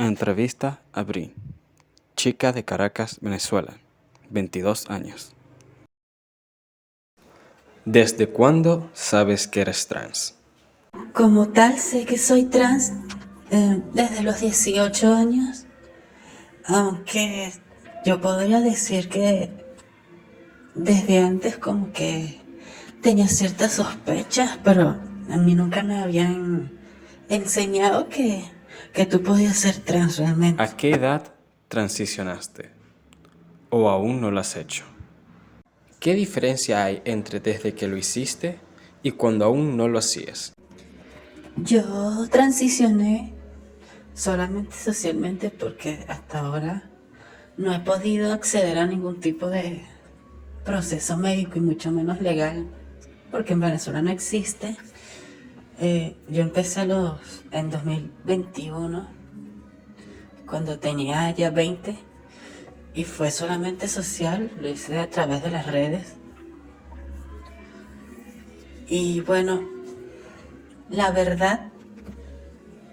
Entrevista a Bri, chica de Caracas, Venezuela, 22 años. ¿Desde cuándo sabes que eres trans? Como tal, sé que soy trans desde los 18 años, aunque yo podría decir que desde antes como que tenía ciertas sospechas, pero a mí nunca me habían enseñado que tú podías ser trans realmente. ¿A qué edad transicionaste? ¿O aún no lo has hecho? ¿Qué diferencia hay entre desde que lo hiciste y cuando aún no lo hacías? Yo transicioné solamente socialmente porque hasta ahora no he podido acceder a ningún tipo de proceso médico y mucho menos legal, porque en Venezuela no existe. Yo empecé en 2021, cuando tenía ya 20, y fue solamente social, lo hice a través de las redes. Y bueno, la verdad,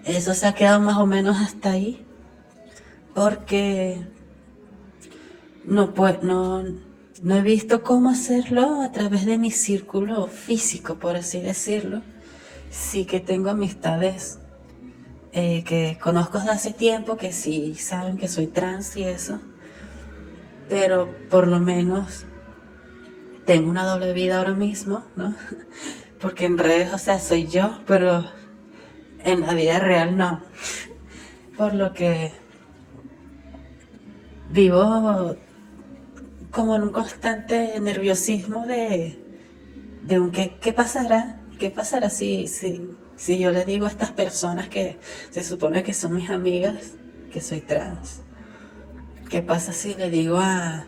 eso se ha quedado más o menos hasta ahí, porque no he visto cómo hacerlo a través de mi círculo físico, por así decirlo. Sí que tengo amistades que conozco desde hace tiempo, que sí saben que soy trans y eso, pero por lo menos tengo una doble vida ahora mismo, ¿no? Porque en redes, o sea, soy yo, pero en la vida real no. Por lo que vivo como en un constante nerviosismo de un qué pasará, qué pasará si yo le digo a estas personas que se supone que son mis amigas que soy trans. ¿Qué pasa si le digo a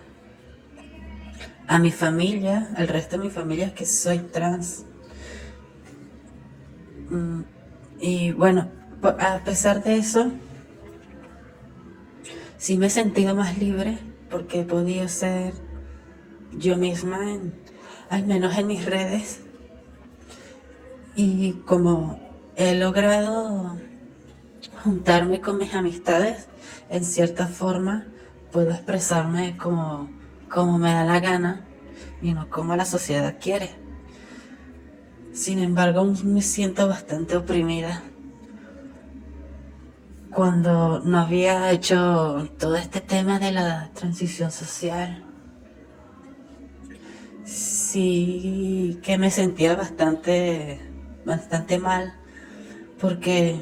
mi familia, al resto de mi familia, que soy trans? Y bueno, a pesar de eso, sí me he sentido más libre porque he podido ser yo misma, al menos en mis redes. Y como he logrado juntarme con mis amistades, en cierta forma puedo expresarme como me da la gana y no como la sociedad quiere. Sin embargo, aún me siento bastante oprimida. Cuando no había hecho todo este tema de la transición social, sí que me sentía bastante mal, porque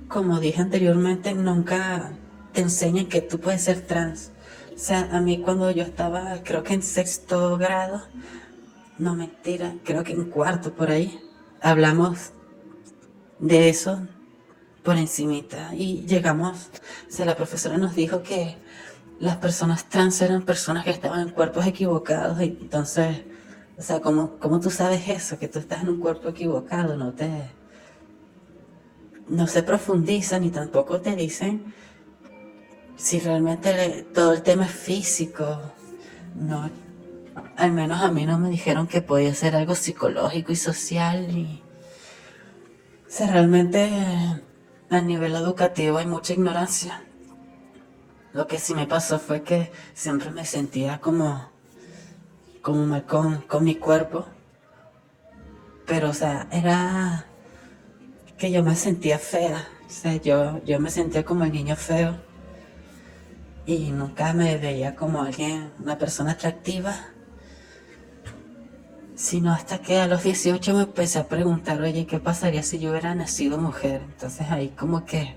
como dije anteriormente, nunca te enseñan que tú puedes ser trans. O sea, a mí cuando yo estaba, creo que en sexto grado, no mentira, creo que en cuarto por ahí, hablamos de eso por encimita y llegamos, o sea, la profesora nos dijo que las personas trans eran personas que estaban en cuerpos equivocados y entonces, o sea, ¿cómo tú sabes eso? Que tú estás en un cuerpo equivocado, no se profundiza ni tampoco te dicen si realmente todo el tema es físico. No, al menos a mí no me dijeron que podía ser algo psicológico y social y, o sea, realmente a nivel educativo hay mucha ignorancia. Lo que sí me pasó fue que siempre me sentía como mal con mi cuerpo. Pero, o sea, era que yo me sentía fea. O sea, yo me sentía como el niño feo. Y nunca me veía como alguien, una persona atractiva. Sino hasta que a los 18 me empecé a preguntar, oye, ¿qué pasaría si yo hubiera nacido mujer? Entonces ahí como que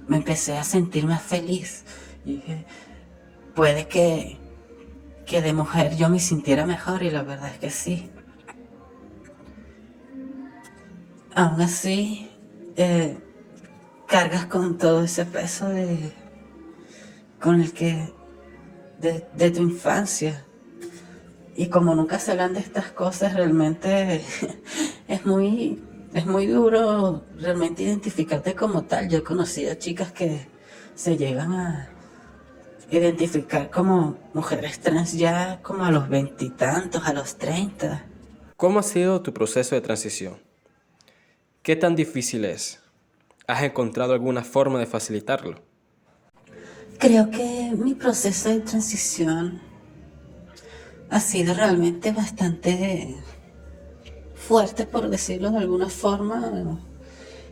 me empecé a sentir más feliz. Y dije, puede que de mujer yo me sintiera mejor y la verdad es que sí. Aún así, cargas con todo ese peso con el que de tu infancia. Y como nunca se hablan de estas cosas, realmente es muy, es muy duro realmente identificarte como tal. Yo he conocido chicas que se llegan a identificar como mujeres trans ya como a los veintitantos, a los 30. ¿Cómo ha sido tu proceso de transición? ¿Qué tan difícil es? ¿Has encontrado alguna forma de facilitarlo? Creo que mi proceso de transición ha sido realmente bastante fuerte, por decirlo de alguna forma,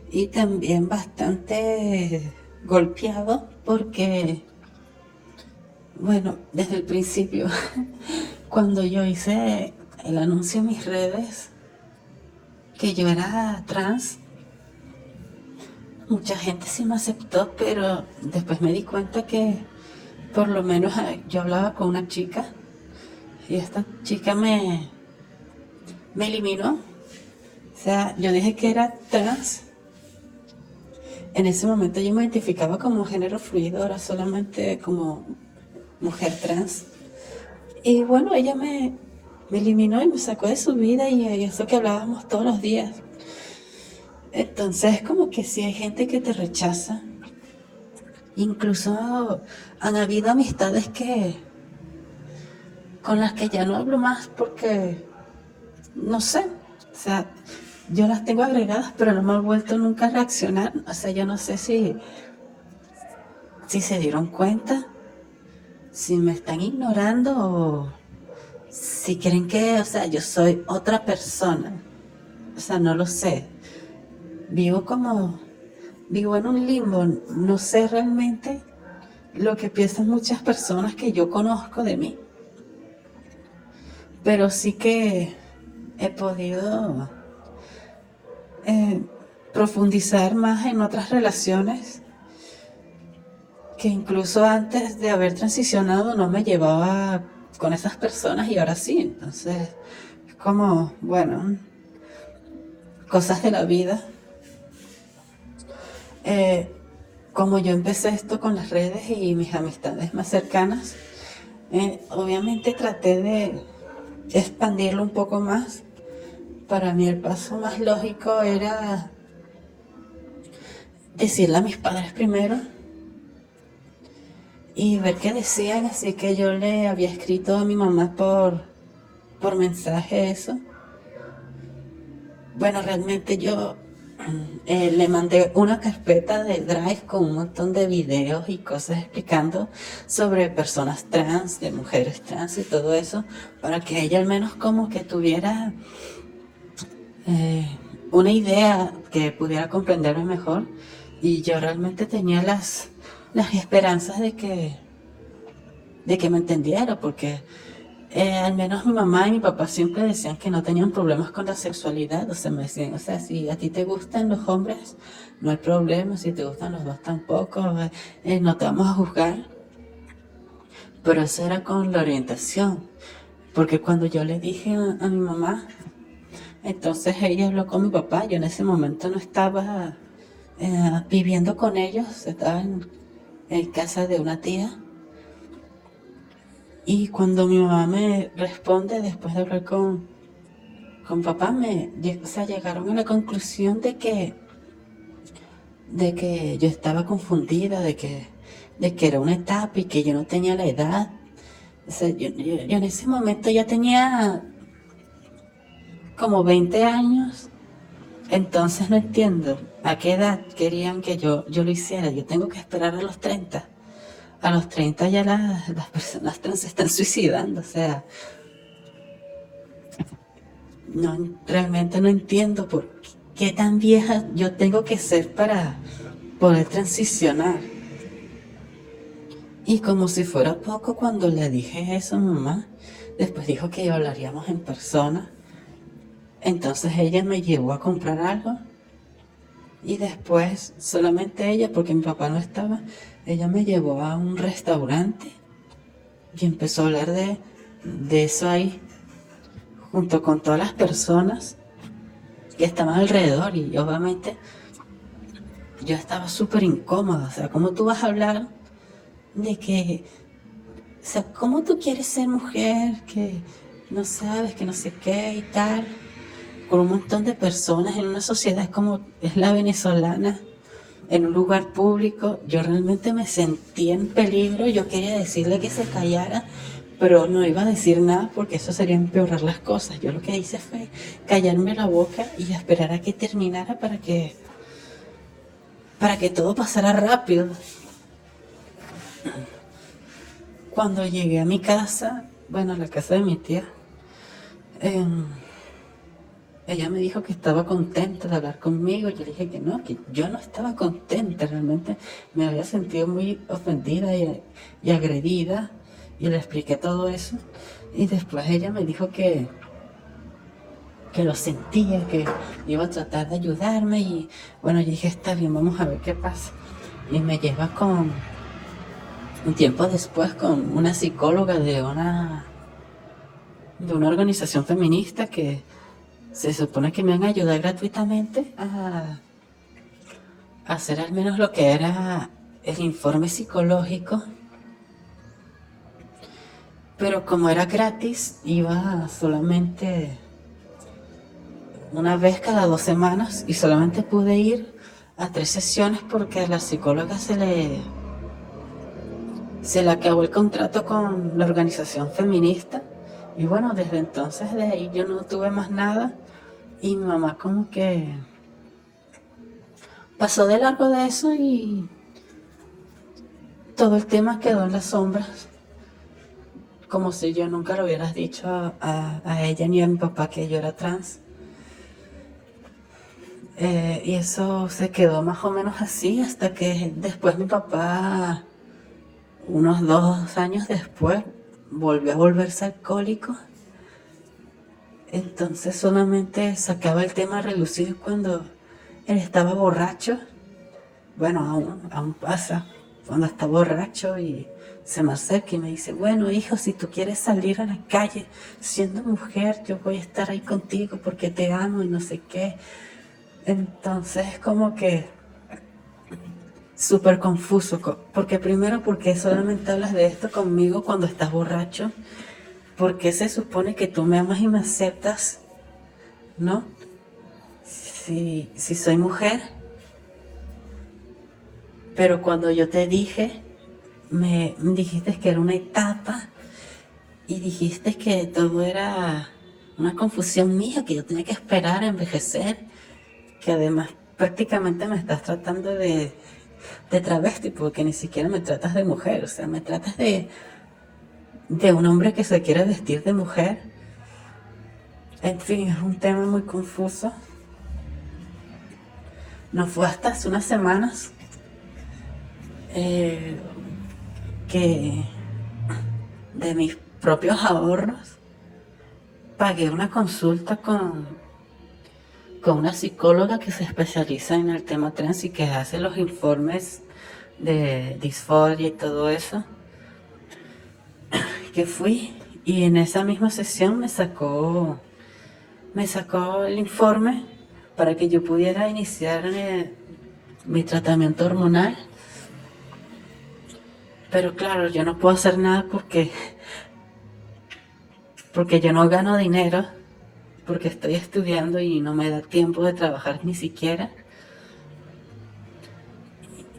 y también bastante golpeado porque, bueno, desde el principio, cuando yo hice el anuncio en mis redes que yo era trans, mucha gente sí me aceptó, pero después me di cuenta que por lo menos yo hablaba con una chica y esta chica me eliminó. O sea, yo dije que era trans. En ese momento yo me identificaba como género fluido, ahora solamente como mujer trans. Y bueno, ella me eliminó y me sacó de su vida y eso que hablábamos todos los días. Entonces, como que sí hay gente que te rechaza. Incluso han habido amistades con las que ya no hablo más porque, no sé, o sea, yo las tengo agregadas, pero no me han vuelto nunca a reaccionar. O sea, yo no sé si se dieron cuenta, si me están ignorando o si creen que, o sea, yo soy otra persona. O sea, no lo sé. Vivo en un limbo, no sé realmente lo que piensan muchas personas que yo conozco de mí. Pero sí que he podido profundizar más en otras relaciones que incluso antes de haber transicionado no me llevaba con esas personas y ahora sí. Entonces, es como, bueno, cosas de la vida. Como yo empecé esto con las redes y mis amistades más cercanas, obviamente traté de expandirlo un poco más. Para mí el paso más lógico era decirle a mis padres primero y ver qué decían, así que yo le había escrito a mi mamá por mensaje eso. Bueno, realmente yo le mandé una carpeta de Drive con un montón de videos y cosas explicando sobre personas trans, de mujeres trans y todo eso, para que ella al menos como que tuviera una idea que pudiera comprenderme mejor. Y yo realmente tenía las esperanzas de que me entendiera, porque al menos mi mamá y mi papá siempre decían que no tenían problemas con la sexualidad. O sea, me decían, o sea, si a ti te gustan los hombres, no hay problema, si te gustan los dos tampoco, no te vamos a juzgar. Pero eso era con la orientación, porque cuando yo le dije a mi mamá, entonces ella habló con mi papá. Yo en ese momento no estaba viviendo con ellos, estaba en casa de una tía. Y cuando mi mamá me responde, después de hablar con papá, llegaron a la conclusión de que yo estaba confundida, de que era una etapa y que yo no tenía la edad. O sea, yo en ese momento ya tenía como 20 años, entonces no entiendo a qué edad querían que yo lo hiciera. Yo tengo que esperar a los 30. A los 30 ya las personas trans se están suicidando, o sea, no, realmente no entiendo por qué tan vieja yo tengo que ser para poder transicionar. Y como si fuera poco, cuando le dije eso a mamá, después dijo que hablaríamos en persona. Entonces ella me llevó a comprar algo y después solamente ella, porque mi papá no estaba, ella me llevó a un restaurante y empezó a hablar de eso ahí, junto con todas las personas que estaban alrededor. Y obviamente yo estaba súper incómoda. O sea, ¿cómo tú vas a hablar de que, o sea, cómo tú quieres ser mujer, que no sabes, que no sé qué y tal, con un montón de personas en una sociedad como es la venezolana, en un lugar público? Yo realmente me sentía en peligro. Yo quería decirle que se callara, pero no iba a decir nada porque eso sería empeorar las cosas. Yo lo que hice fue callarme la boca y esperar a que terminara para que para que todo pasara rápido. Cuando llegué a mi casa, bueno, a la casa de mi tía, ella me dijo que estaba contenta de hablar conmigo. Yo le dije que no, que yo no estaba contenta. Realmente me había sentido muy ofendida y agredida. Y le expliqué todo eso. Y después ella me dijo que lo sentía, que iba a tratar de ayudarme. Y bueno, yo dije, está bien, vamos a ver qué pasa. Y me lleva un tiempo después con una psicóloga de una organización feminista que se supone que me van a ayudar gratuitamente a hacer al menos lo que era el informe psicológico. Pero como era gratis, iba solamente una vez cada 2 semanas y solamente pude ir a 3 sesiones porque a la psicóloga se le acabó el contrato con la organización feminista. Y bueno, desde entonces de ahí yo no tuve más nada. Y mi mamá como que pasó de largo de eso y todo el tema quedó en las sombras. Como si yo nunca le hubieras dicho a ella ni a mi papá que yo era trans. Y eso se quedó más o menos así hasta que después mi papá, unos 2 años después, volvió a volverse alcohólico. Entonces solamente sacaba el tema a relucir cuando él estaba borracho. Bueno, aún pasa cuando está borracho y se me acerca y me dice, bueno hijo, si tú quieres salir a la calle siendo mujer, yo voy a estar ahí contigo porque te amo y no sé qué. Entonces como que súper confuso, porque primero, porque solamente hablas de esto conmigo cuando estás borracho, porque se supone que tú me amas y me aceptas, ¿no? Si soy mujer, pero cuando yo te dije, me dijiste que era una etapa y dijiste que todo era una confusión mía, que yo tenía que esperar a envejecer, que además prácticamente me estás tratando de travesti, porque ni siquiera me tratas de mujer, o sea, me tratas de un hombre que se quiere vestir de mujer. En fin, es un tema muy confuso. No fue hasta hace unas semanas que de mis propios ahorros pagué una consulta con una psicóloga que se especializa en el tema trans y que hace los informes de disforia y todo eso. Que fui y en esa misma sesión me sacó el informe para que yo pudiera iniciar mi tratamiento hormonal. Pero claro, yo no puedo hacer nada porque yo no gano dinero, porque estoy estudiando y no me da tiempo de trabajar ni siquiera.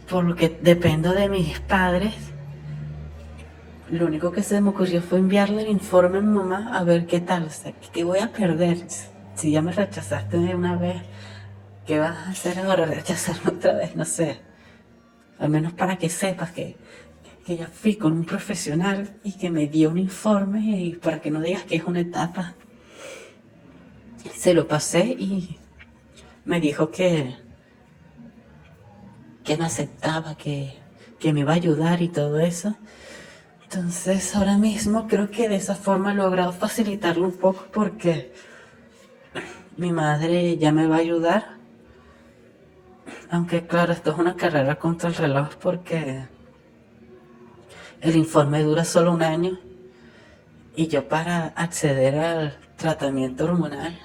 Por lo que dependo de mis padres. Lo único que se me ocurrió fue enviarle el informe a mi mamá a ver qué tal. O sea, ¿qué voy a perder? Si ya me rechazaste de una vez, ¿qué vas a hacer ahora? ¿Rechazarme otra vez? No sé. Al menos para que sepas que ya fui con un profesional y que me dio un informe y para que no digas que es una etapa. Se lo pasé y me dijo que me aceptaba, que me iba a ayudar y todo eso. Entonces ahora mismo creo que de esa forma he logrado facilitarlo un poco porque mi madre ya me va a ayudar. Aunque claro, esto es una carrera contra el reloj porque el informe dura solo 1 año y yo para acceder al tratamiento hormonal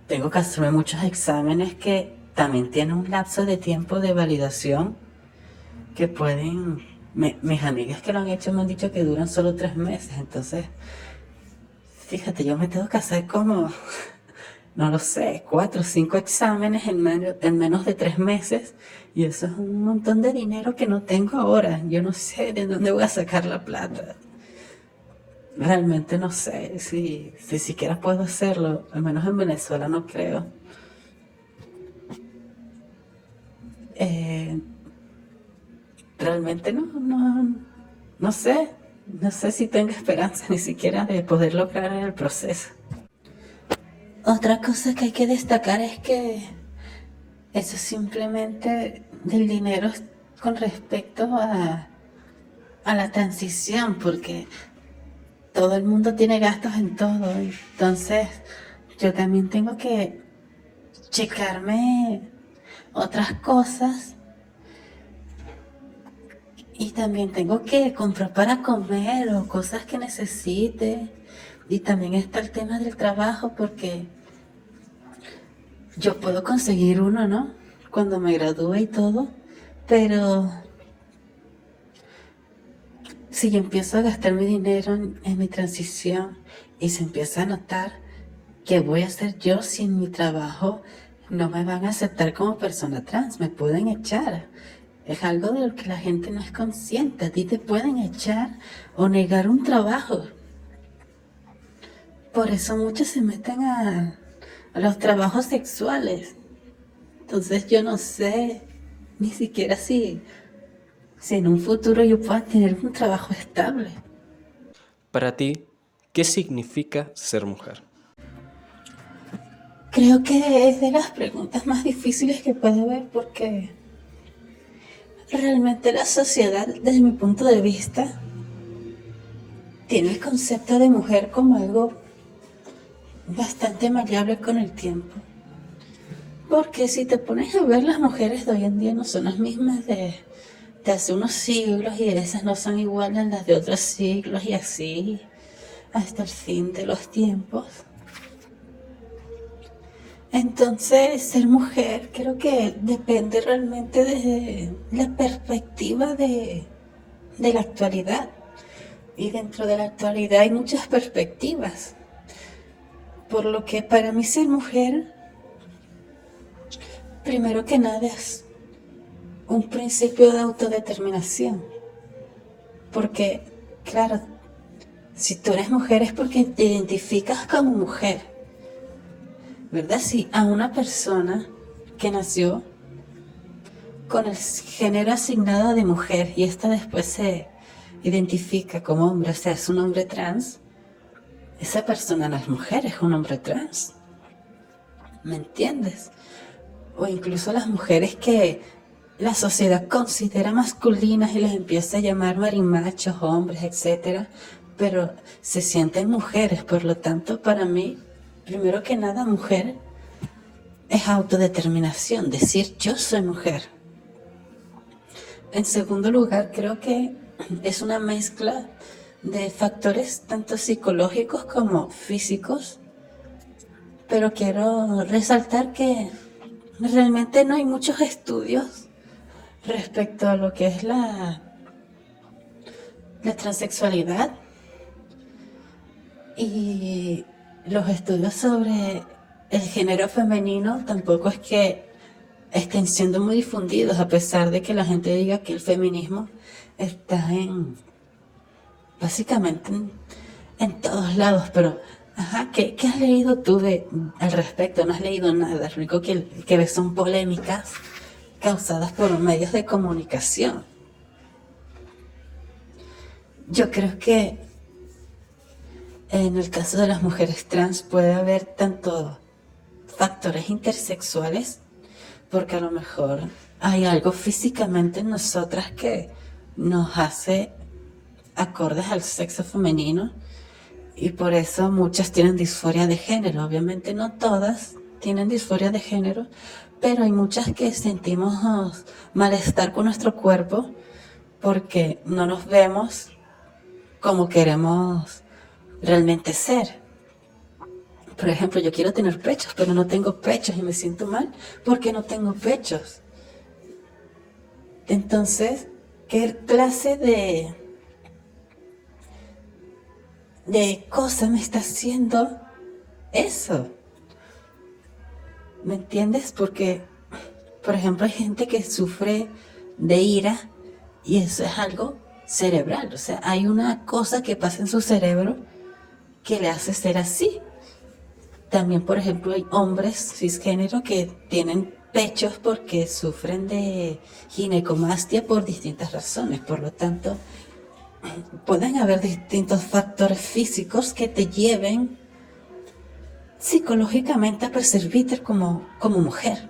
tengo que hacerme muchos exámenes que también tienen un lapso de tiempo de validación que pueden... mis amigas que lo han hecho me han dicho que duran solo 3 meses. Entonces, fíjate, yo me tengo que hacer como, no lo sé, 4 o 5 exámenes en menos de 3 meses. Y eso es un montón de dinero que no tengo ahora. Yo no sé de dónde voy a sacar la plata. Realmente no sé si siquiera puedo hacerlo. Al menos en Venezuela no creo. realmente no sé. No sé si tengo esperanza ni siquiera de poder lograr el proceso. Otra cosa que hay que destacar es que eso simplemente del dinero con respecto a la transición, porque todo el mundo tiene gastos en todo. Entonces, yo también tengo que checarme otras cosas y también tengo que comprar para comer o cosas que necesite. Y también está el tema del trabajo, porque yo puedo conseguir uno, ¿no? Cuando me gradúe y todo, pero si yo empiezo a gastar mi dinero en mi transición y se empieza a notar que voy a hacer yo sin mi trabajo, no me van a aceptar como persona trans, me pueden echar. Es algo de lo que la gente no es consciente. A ti te pueden echar o negar un trabajo. Por eso muchos se meten a los trabajos sexuales. Entonces yo no sé ni siquiera si en un futuro yo pueda tener un trabajo estable. Para ti, ¿qué significa ser mujer? Creo que es de las preguntas más difíciles que puede haber, porque realmente la sociedad, desde mi punto de vista, tiene el concepto de mujer como algo bastante maleable con el tiempo. Porque si te pones a ver, las mujeres de hoy en día no son las mismas de hace unos siglos, y esas no son iguales a las de otros siglos, y así hasta el fin de los tiempos. Entonces, ser mujer creo que depende realmente desde la perspectiva de la actualidad. Y dentro de la actualidad hay muchas perspectivas. Por lo que para mí ser mujer, primero que nada, es un principio de autodeterminación. Porque, claro, si tú eres mujer es porque te identificas como mujer, ¿verdad? Si a una persona que nació con el género asignado de mujer y esta después se identifica como hombre, o sea, es un hombre trans, esa persona no es mujer, es un hombre trans. ¿Me entiendes? O incluso las mujeres que la sociedad considera masculinas y les empieza a llamar marimachos, hombres, etc. Pero se sienten mujeres. Por lo tanto, para mí, primero que nada, mujer es autodeterminación, decir yo soy mujer. En segundo lugar, creo que es una mezcla de factores tanto psicológicos como físicos, pero quiero resaltar que realmente no hay muchos estudios respecto a lo que es la transexualidad, y los estudios sobre el género femenino tampoco es que estén siendo muy difundidos, a pesar de que la gente diga que el feminismo está básicamente en todos lados. Pero ¿qué has leído tú al respecto? No has leído nada. Lo único que ves son polémicas causadas por medios de comunicación. Yo creo que en el caso de las mujeres trans puede haber tanto factores intersexuales, porque a lo mejor hay algo físicamente en nosotras que nos hace acordes al sexo femenino, y por eso muchas tienen disforia de género. Obviamente no todas tienen disforia de género, pero hay muchas que sentimos malestar con nuestro cuerpo porque no nos vemos como queremos realmente ser. Por ejemplo, yo quiero tener pechos, pero no tengo pechos y me siento mal porque no tengo pechos. Entonces, ¿qué clase de cosa me está haciendo eso? ¿Me entiendes? Porque, por ejemplo, hay gente que sufre de ira y eso es algo cerebral. O sea, hay una cosa que pasa en su cerebro que le hace ser así. También, por ejemplo, hay hombres cisgénero que tienen pechos porque sufren de ginecomastia por distintas razones. Por lo tanto, pueden haber distintos factores físicos que te lleven psicológicamente a percibirte como mujer.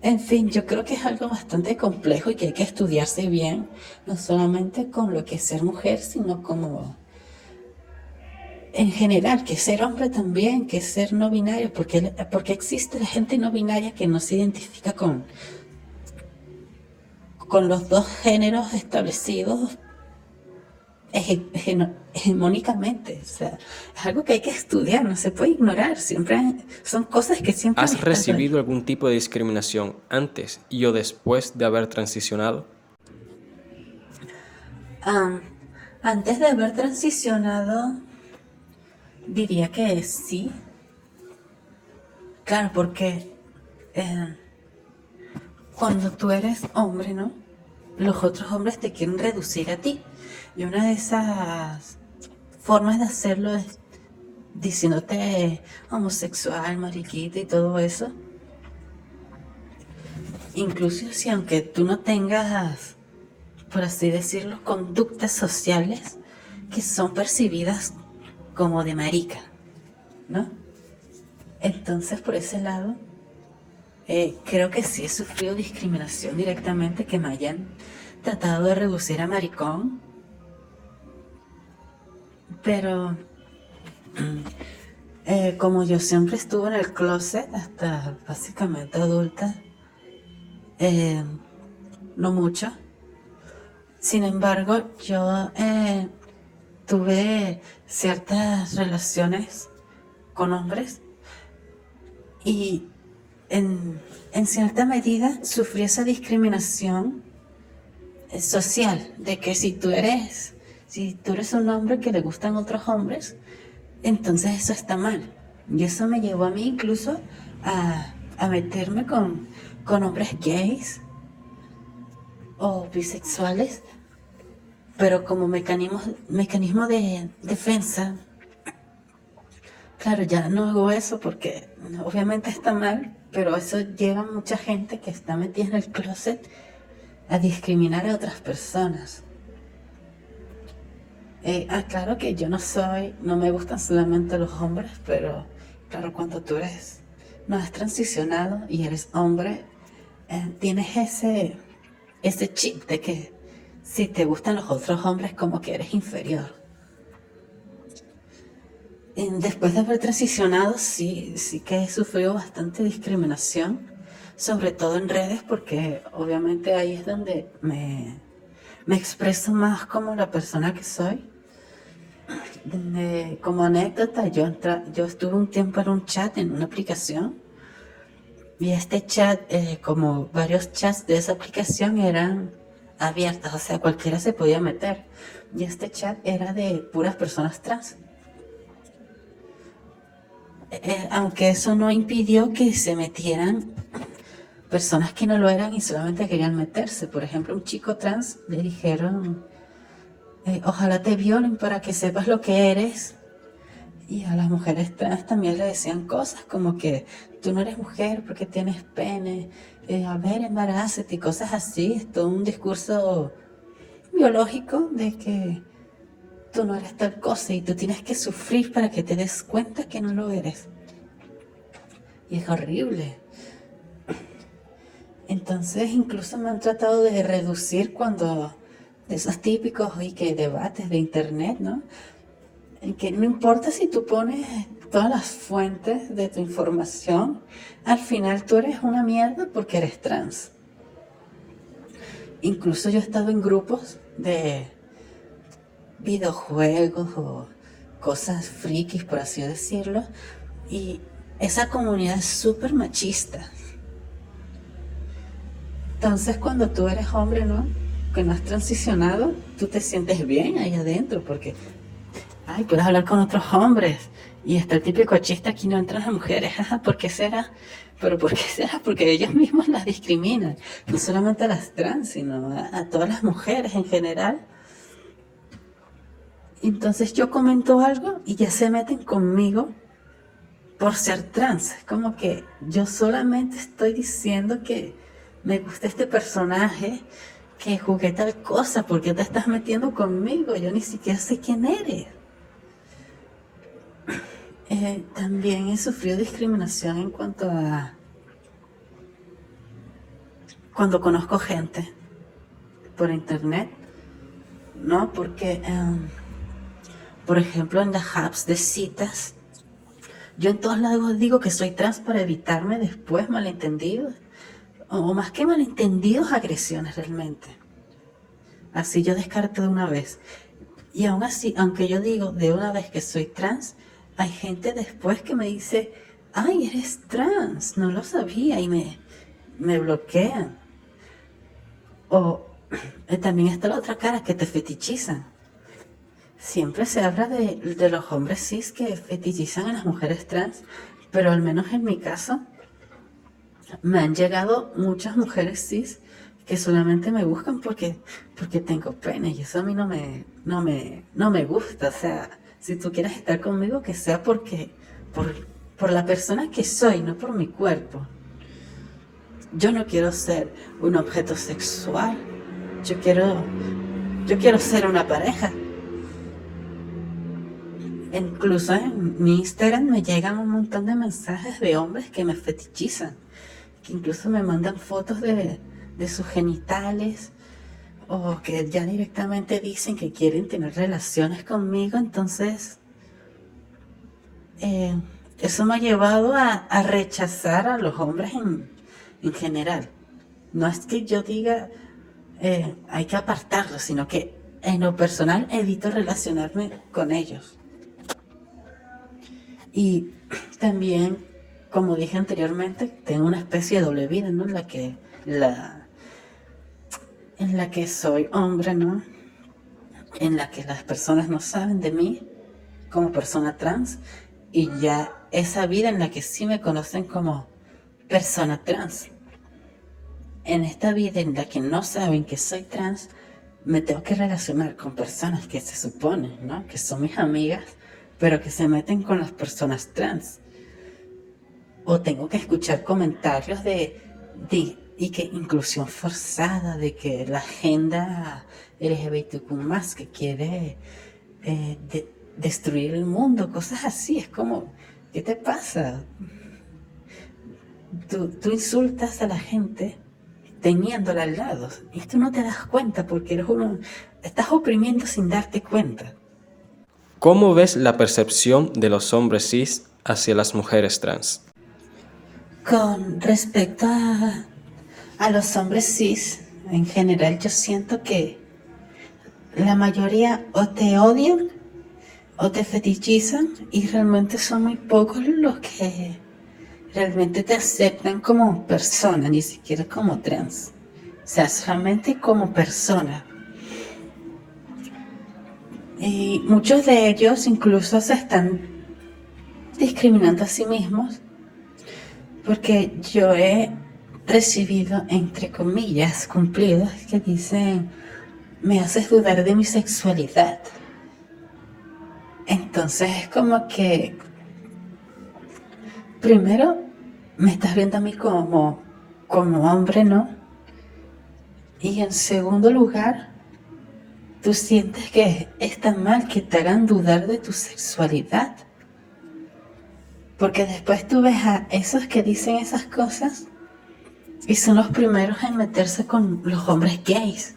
En fin, yo creo que es algo bastante complejo y que hay que estudiarse bien, no solamente con lo que es ser mujer, sino como en general, que ser hombre también, que ser no binario, porque existe la gente no binaria que no se identifica con los dos géneros establecidos hegemónicamente. O sea, es algo que hay que estudiar, no se puede ignorar. Siempre son cosas que siempre ¿Has recibido algún tipo de discriminación antes y o después de haber transicionado? Antes de haber transicionado, diría que sí. Claro, porque cuando tú eres hombre, ¿no? Los otros hombres te quieren reducir a ti. Y una de esas formas de hacerlo es diciéndote homosexual, mariquita y todo eso. Incluso si aunque tú no tengas, por así decirlo, conductas sociales que son percibidas como de marica, ¿no? Entonces, por ese lado, creo que sí he sufrido discriminación directamente, que me hayan tratado de reducir a maricón. Pero como yo siempre estuve en el closet hasta básicamente adulta, no mucho. Sin embargo, yo tuve ciertas relaciones con hombres y en cierta medida sufrí esa discriminación social, de que si tú eres un hombre que le gustan otros hombres, entonces eso está mal. Y eso me llevó a mí incluso a meterme con hombres gays o bisexuales, pero como mecanismo de defensa. Claro, ya no hago eso porque obviamente está mal, pero eso lleva a mucha gente que está metida en el closet a discriminar a otras personas. Claro que yo no me gustan solamente los hombres, pero claro, cuando tú no has transicionado y eres hombre, tienes ese chip de que si te gustan los otros hombres, como que eres inferior. Después de haber transicionado, sí que he sufrido bastante discriminación, sobre todo en redes, porque obviamente ahí es donde me expreso más como la persona que soy. Como anécdota, yo estuve un tiempo en un chat, en una aplicación, y este chat, como varios chats de esa aplicación eran abiertos, o sea, cualquiera se podía meter. Y este chat era de puras personas trans. Aunque eso no impidió que se metieran personas que no lo eran y solamente querían meterse. Por ejemplo, un chico trans le dijeron, ojalá te violen para que sepas lo que eres. Y a las mujeres trans también le decían cosas como que tú no eres mujer porque tienes pene, a ver, embarázate y cosas así. Es todo un discurso biológico de que tú no eres tal cosa y tú tienes que sufrir para que te des cuenta que no lo eres. Y es horrible. Entonces incluso me han tratado de reducir cuando de esos típicos y que debates de internet, ¿no? En que no importa si tú pones todas las fuentes de tu información, al final tú eres una mierda porque eres trans. Incluso yo he estado en grupos de videojuegos o cosas frikis, por así decirlo, y esa comunidad es súper machista. Entonces cuando tú eres hombre, ¿no?, que no has transicionado, tú te sientes bien ahí adentro porque puedes hablar con otros hombres. Y está el típico chiste, aquí no entran las mujeres. ¿Por qué será? ¿Pero por qué será? Porque ellos mismos las discriminan. No solamente a las trans, sino a todas las mujeres en general. Entonces yo comento algo y ya se meten conmigo por ser trans. Es como que yo solamente estoy diciendo que me gusta este personaje, que jugué tal cosa, ¿por qué te estás metiendo conmigo? Yo ni siquiera sé quién eres. También he sufrido discriminación en cuanto a cuando conozco gente por internet, ¿no? Porque, por ejemplo, en las apps de citas, yo en todos lados digo que soy trans para evitarme después malentendidos, o más que malentendidos, agresiones realmente. Así yo descarto de una vez. Y aún así, aunque yo digo de una vez que soy trans, hay gente después que me dice, ay, eres trans, no lo sabía, y me bloquean. O también está la otra cara, que te fetichizan. Siempre se habla de los hombres cis que fetichizan a las mujeres trans, pero al menos en mi caso me han llegado muchas mujeres cis que solamente me buscan porque tengo pene, y eso a mí no me gusta. O sea, si tú quieres estar conmigo, que sea por la persona que soy, no por mi cuerpo. Yo no quiero ser un objeto sexual. Yo quiero ser una pareja. Incluso en mi Instagram me llegan un montón de mensajes de hombres que me fetichizan, que incluso me mandan fotos de sus genitales, o que ya directamente dicen que quieren tener relaciones conmigo. Entonces, eso me ha llevado a rechazar a los hombres en general. No es que yo diga hay que apartarlos, sino que en lo personal evito relacionarme con ellos. Y también, como dije anteriormente, tengo una especie de doble vida, ¿no? En la que soy hombre, ¿no? En la que las personas no saben de mí como persona trans, y ya esa vida en la que sí me conocen como persona trans. En esta vida en la que no saben que soy trans, me tengo que relacionar con personas que se supone, ¿no?, que son mis amigas, pero que se meten con las personas trans. O tengo que escuchar comentarios y que inclusión forzada, de que la agenda LGBTQ+, que quiere destruir el mundo, cosas así. Es como, ¿qué te pasa? Tú insultas a la gente teniéndola al lado, y tú no te das cuenta porque estás oprimiendo sin darte cuenta. ¿Cómo ves la percepción de los hombres cis hacia las mujeres trans? Con respecto a los hombres cis, en general, yo siento que la mayoría o te odian o te fetichizan, y realmente son muy pocos los que realmente te aceptan como persona, ni siquiera como trans. O sea, solamente como persona. Y muchos de ellos incluso se están discriminando a sí mismos, porque yo he recibido, entre comillas, cumplidos que dicen, me haces dudar de mi sexualidad. Entonces es como que, primero, me estás viendo a mí como hombre, ¿no? Y en segundo lugar, tú sientes que está mal que te hagan dudar de tu sexualidad. Porque después tú ves a esos que dicen esas cosas y son los primeros en meterse con los hombres gays.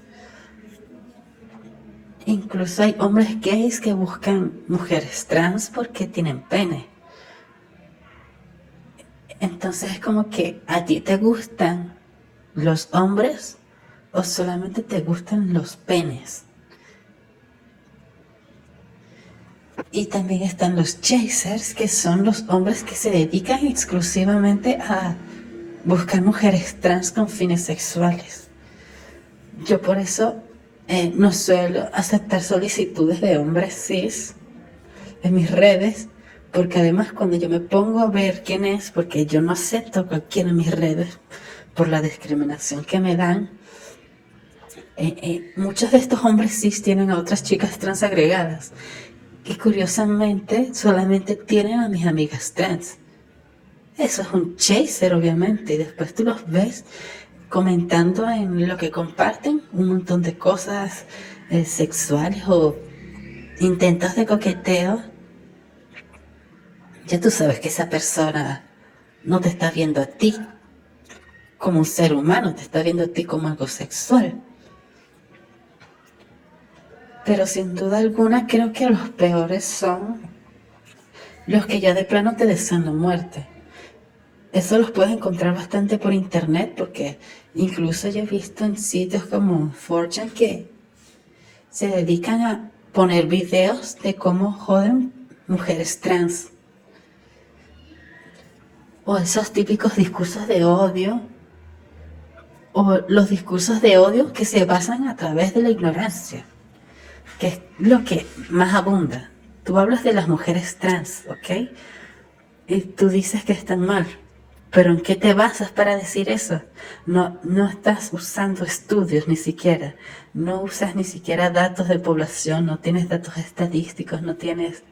Incluso hay hombres gays que buscan mujeres trans porque tienen pene. Entonces es como que, ¿a ti te gustan los hombres o solamente te gustan los penes? Y también están los chasers, que son los hombres que se dedican exclusivamente a buscar mujeres trans con fines sexuales. Yo por eso no suelo aceptar solicitudes de hombres cis en mis redes, porque además cuando yo me pongo a ver quién es, porque yo no acepto a cualquiera en mis redes por la discriminación que me dan, muchos de estos hombres cis tienen a otras chicas trans agregadas, que curiosamente solamente tienen a mis amigas trans. Eso es un chaser, obviamente, y después tú los ves comentando en lo que comparten un montón de cosas sexuales o intentos de coqueteo. Ya tú sabes que esa persona no te está viendo a ti como un ser humano, te está viendo a ti como algo sexual. Pero sin duda alguna creo que los peores son los que ya de plano te desean la muerte. Eso los puedes encontrar bastante por internet, porque incluso yo he visto en sitios como 4chan que se dedican a poner videos de cómo joden mujeres trans. O esos típicos discursos de odio, o los discursos de odio que se basan a través de la ignorancia, que es lo que más abunda. Tú hablas de las mujeres trans, ¿ok? Y tú dices que están mal. ¿Pero en qué te basas para decir eso? No estás usando estudios ni siquiera. No usas ni siquiera datos de población, no tienes datos estadísticos, no tienes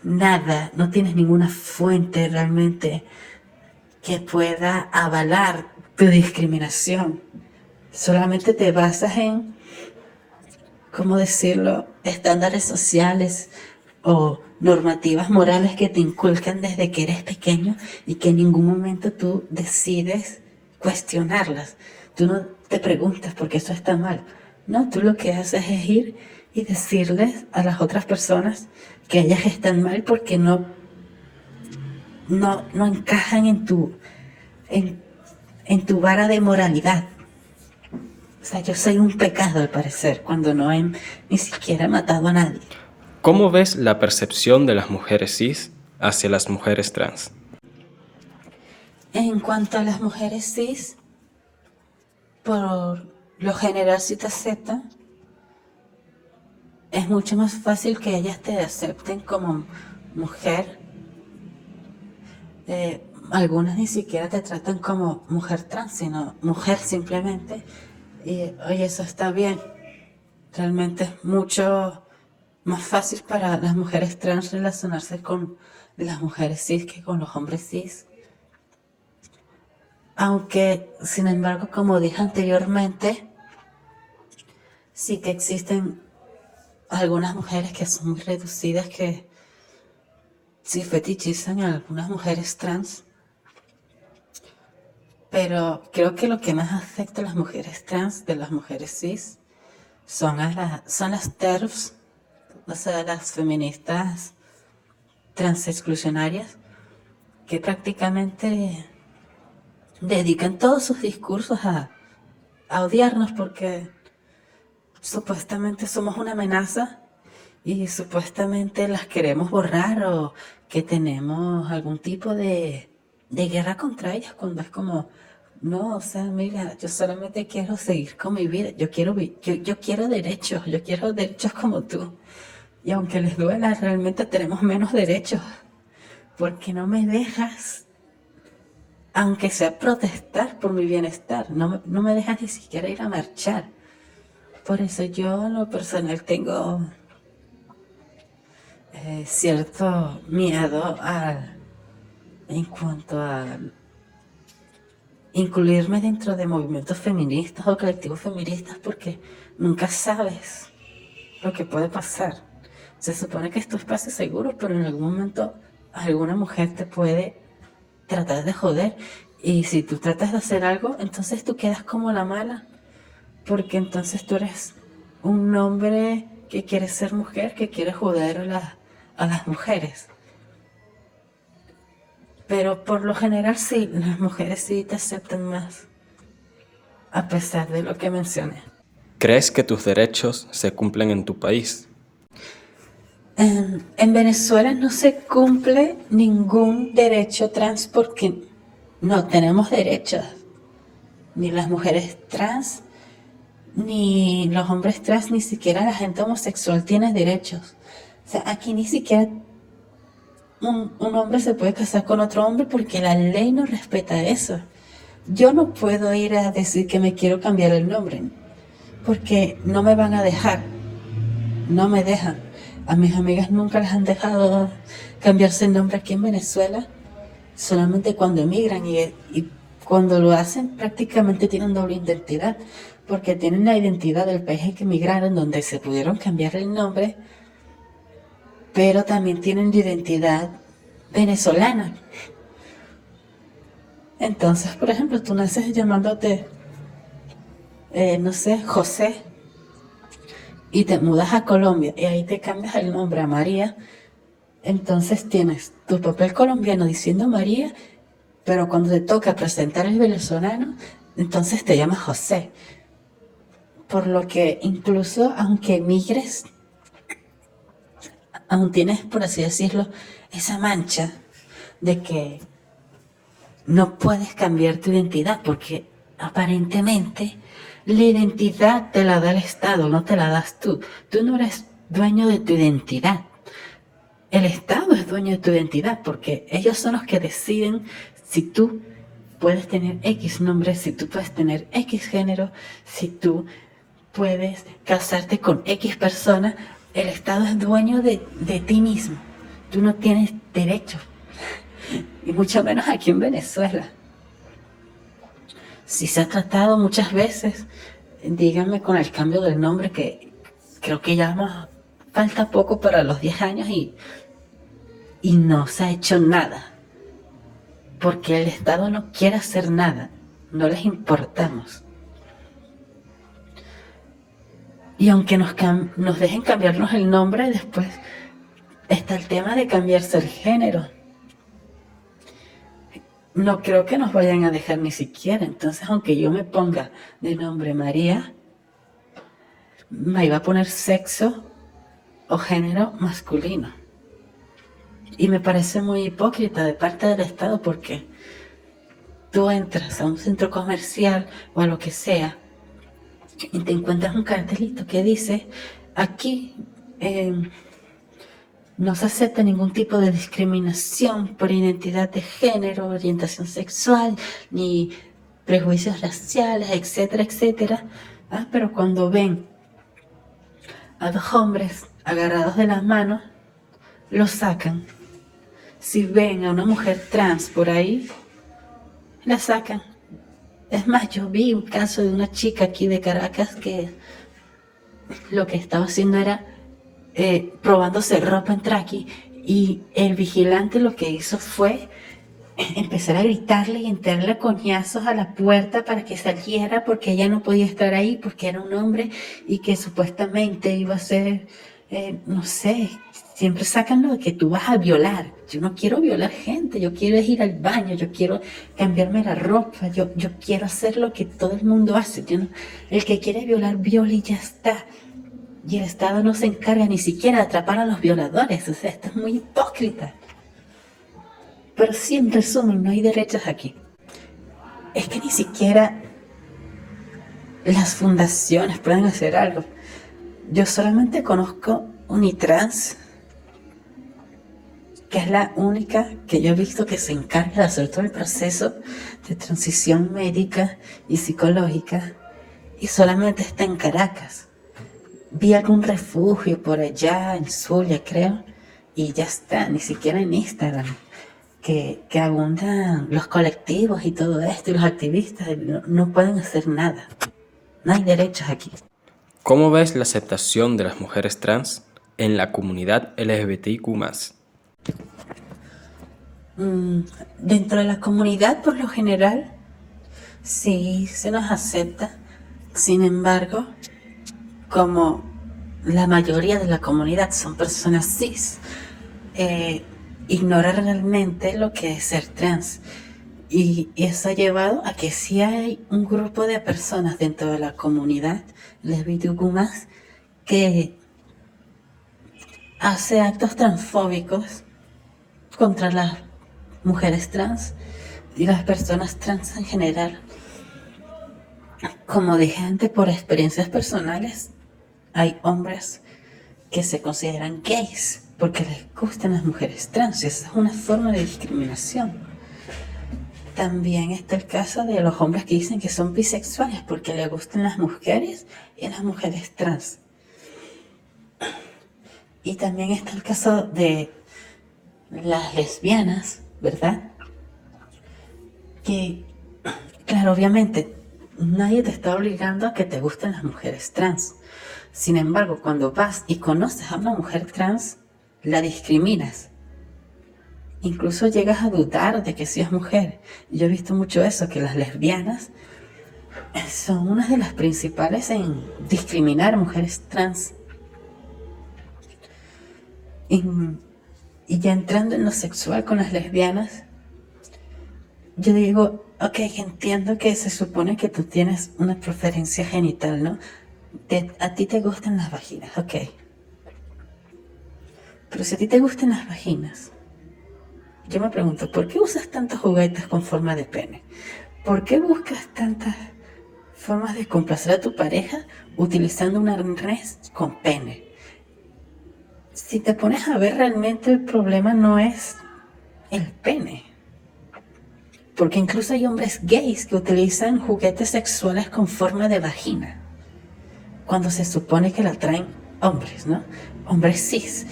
nada, no tienes ninguna fuente realmente que pueda avalar tu discriminación. Solamente te basas en, ¿cómo decirlo?, estándares sociales o normativas morales que te inculcan desde que eres pequeño y que en ningún momento tú decides cuestionarlas. Tú no te preguntas por qué eso está mal. No, tú lo que haces es ir y decirles a las otras personas que ellas están mal porque no encajan en tu vara de moralidad. O sea, yo soy un pecado al parecer, cuando no he ni siquiera matado a nadie. ¿Cómo ves la percepción de las mujeres cis hacia las mujeres trans? En cuanto a las mujeres cis, por lo general si te aceptan, es mucho más fácil que ellas te acepten como mujer. Algunas ni siquiera te tratan como mujer trans, sino mujer simplemente. Y oye, eso está bien. Realmente es mucho más fácil para las mujeres trans relacionarse con las mujeres cis que con los hombres cis. Aunque, sin embargo, como dije anteriormente, sí que existen algunas mujeres que son muy reducidas que sí fetichizan a algunas mujeres trans. Pero creo que lo que más afecta a las mujeres trans de las mujeres cis son las TERFs, o sea, las feministas trans exclusionarias, que prácticamente dedican todos sus discursos a odiarnos porque supuestamente somos una amenaza y supuestamente las queremos borrar o que tenemos algún tipo de guerra contra ellas, cuando es como, no, o sea, mira, yo solamente quiero seguir con mi vida, yo quiero derechos como tú. Y aunque les duela, realmente tenemos menos derechos, porque no me dejas, aunque sea protestar por mi bienestar, no me dejas ni siquiera ir a marchar. Por eso yo en lo personal tengo cierto miedo en cuanto a incluirme dentro de movimientos feministas o colectivos feministas, porque nunca sabes lo que puede pasar. Se supone que es tu espacio seguro, pero en algún momento alguna mujer te puede tratar de joder, y si tú tratas de hacer algo, entonces tú quedas como la mala, porque entonces tú eres un hombre que quiere ser mujer, que quiere joder a las mujeres. Pero por lo general sí, las mujeres sí te aceptan más, a pesar de lo que mencioné. ¿Crees que tus derechos se cumplen en tu país? En Venezuela no se cumple ningún derecho trans porque no tenemos derechos. Ni las mujeres trans, ni los hombres trans, ni siquiera la gente homosexual tiene derechos. O sea, aquí ni siquiera un hombre se puede casar con otro hombre porque la ley no respeta eso. Yo no puedo ir a decir que me quiero cambiar el nombre porque no me van a dejar. No me dejan. A mis amigas nunca les han dejado cambiarse el nombre aquí en Venezuela, solamente cuando emigran y cuando lo hacen prácticamente tienen doble identidad, porque tienen la identidad del país en que emigraron, donde se pudieron cambiar el nombre, pero también tienen la identidad venezolana. Entonces, por ejemplo, tú naces llamándote, no sé, José, y te mudas a Colombia y ahí te cambias el nombre a María. Entonces tienes tu papel colombiano diciendo María, pero cuando te toca presentar el venezolano, entonces te llamas José. Por lo que incluso aunque emigres, aún tienes, por así decirlo, esa mancha de que no puedes cambiar tu identidad, porque aparentemente la identidad te la da el Estado, no te la das tú. Tú no eres dueño de tu identidad. El Estado es dueño de tu identidad, porque ellos son los que deciden si tú puedes tener X nombre, si tú puedes tener X género, si tú puedes casarte con X persona. El Estado es dueño de ti mismo. Tú no tienes derechos, y mucho menos aquí en Venezuela. Si se ha tratado muchas veces, díganme, con el cambio del nombre, que creo que ya falta poco para los 10 años y no se ha hecho nada, porque el Estado no quiere hacer nada, no les importamos. Y aunque nos dejen cambiarnos el nombre, después está el tema de cambiarse el género. No creo que nos vayan a dejar ni siquiera. Entonces, aunque yo me ponga de nombre María, me iba a poner sexo o género masculino. Y me parece muy hipócrita de parte del Estado, porque tú entras a un centro comercial o a lo que sea y te encuentras un cartelito que dice: aquí no se acepta ningún tipo de discriminación por identidad de género, orientación sexual, ni prejuicios raciales, etcétera, etcétera. Pero cuando ven a dos hombres agarrados de las manos, los sacan. Si ven a una mujer trans por ahí, la sacan. Es más, yo vi un caso de una chica aquí de Caracas que lo que estaba haciendo era probándose ropa en Traqui, y el vigilante lo que hizo fue empezar a gritarle y entrarle a coñazos a la puerta para que saliera, porque ella no podía estar ahí porque era un hombre y que supuestamente iba a ser, no sé, siempre sacan lo de que tú vas a violar. Yo no quiero violar gente, yo quiero ir al baño, yo quiero cambiarme la ropa, yo quiero hacer lo que todo el mundo hace. El que quiere violar, viola y ya está. Y el Estado no se encarga ni siquiera de atrapar a los violadores. O sea, esto es muy hipócrita. Pero sí, en resumen, no hay derechos aquí. Es que ni siquiera las fundaciones pueden hacer algo. Yo solamente conozco Unitrans, que es la única que yo he visto que se encarga de hacer todo el proceso de transición médica y psicológica, y solamente está en Caracas. Vi algún refugio por allá en Zulia, creo, y ya está, ni siquiera en Instagram, que abundan los colectivos y todo esto, y los activistas no pueden hacer nada. No hay derechos aquí. ¿Cómo ves la aceptación de las mujeres trans en la comunidad LGBTIQ+? Dentro de la comunidad, por lo general, sí se nos acepta. Sin embargo, como la mayoría de la comunidad son personas cis, ignora realmente lo que es ser trans. Y eso ha llevado a que sí hay un grupo de personas dentro de la comunidad LGBTQ+, que hace actos transfóbicos contra las mujeres trans y las personas trans en general. Como dije antes, por experiencias personales, hay hombres que se consideran gays porque les gustan las mujeres trans. Esa es una forma de discriminación. También está el caso de los hombres que dicen que son bisexuales porque les gustan las mujeres y las mujeres trans. Y también está el caso de las lesbianas, ¿verdad? Que, claro, obviamente, nadie te está obligando a que te gusten las mujeres trans. Sin embargo, cuando vas y conoces a una mujer trans, la discriminas. Incluso llegas a dudar de que sí es mujer. Yo he visto mucho eso, que las lesbianas son una de las principales en discriminar a mujeres trans. Y ya entrando en lo sexual con las lesbianas, yo digo, ok, entiendo que se supone que tú tienes una preferencia genital, ¿no? A ti te gustan las vaginas, ok. Pero si a ti te gustan las vaginas, yo me pregunto, ¿por qué usas tantos juguetes con forma de pene? ¿Por qué buscas tantas formas de complacer a tu pareja utilizando un arnés con pene? Si te pones a ver, realmente el problema no es el pene. Porque incluso hay hombres gays que utilizan juguetes sexuales con forma de vagina, cuando se supone que la traen hombres, ¿no? Hombres cis.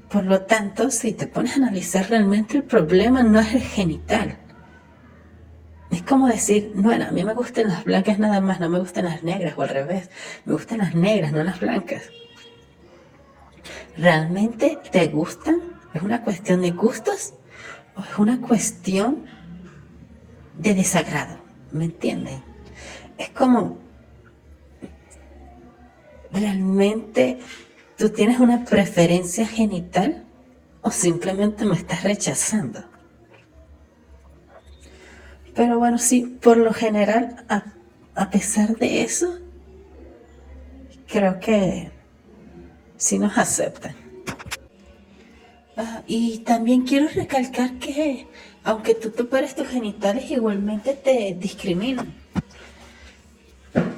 Por lo tanto, si te pones a analizar, realmente el problema no es el genital. Es como decir, bueno, a mí me gustan las blancas nada más, no me gustan las negras, o al revés, me gustan las negras, no las blancas. ¿Realmente te gustan? ¿Es una cuestión de gustos? ¿O es una cuestión de desagrado? ¿Me entienden? Es como, ¿realmente tú tienes una preferencia genital o simplemente me estás rechazando? Pero bueno, sí, por lo general, a pesar de eso, creo que sí nos aceptan. Y también quiero recalcar que, aunque tú te operes tus genitales, igualmente te discriminan.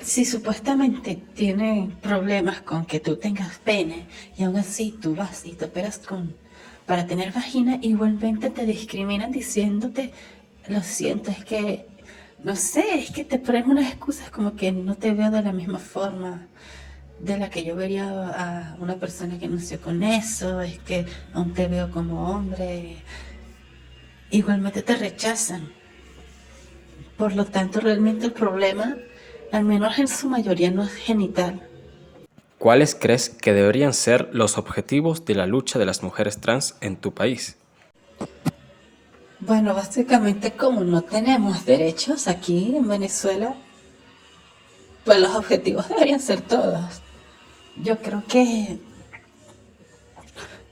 Si supuestamente tiene problemas con que tú tengas pene y aún así tú vas y te operas para tener vagina, igualmente te discriminan diciéndote, lo siento, es que, no sé, es que te ponen unas excusas como que no te veo de la misma forma de la que yo vería a una persona que nació con eso, es que aún te veo como hombre. Igualmente te rechazan. Por lo tanto, realmente el problema, al menos en su mayoría, no es genital. ¿Cuáles crees que deberían ser los objetivos de la lucha de las mujeres trans en tu país? Bueno, básicamente como no tenemos derechos aquí en Venezuela, pues los objetivos deberían ser todos. Yo creo que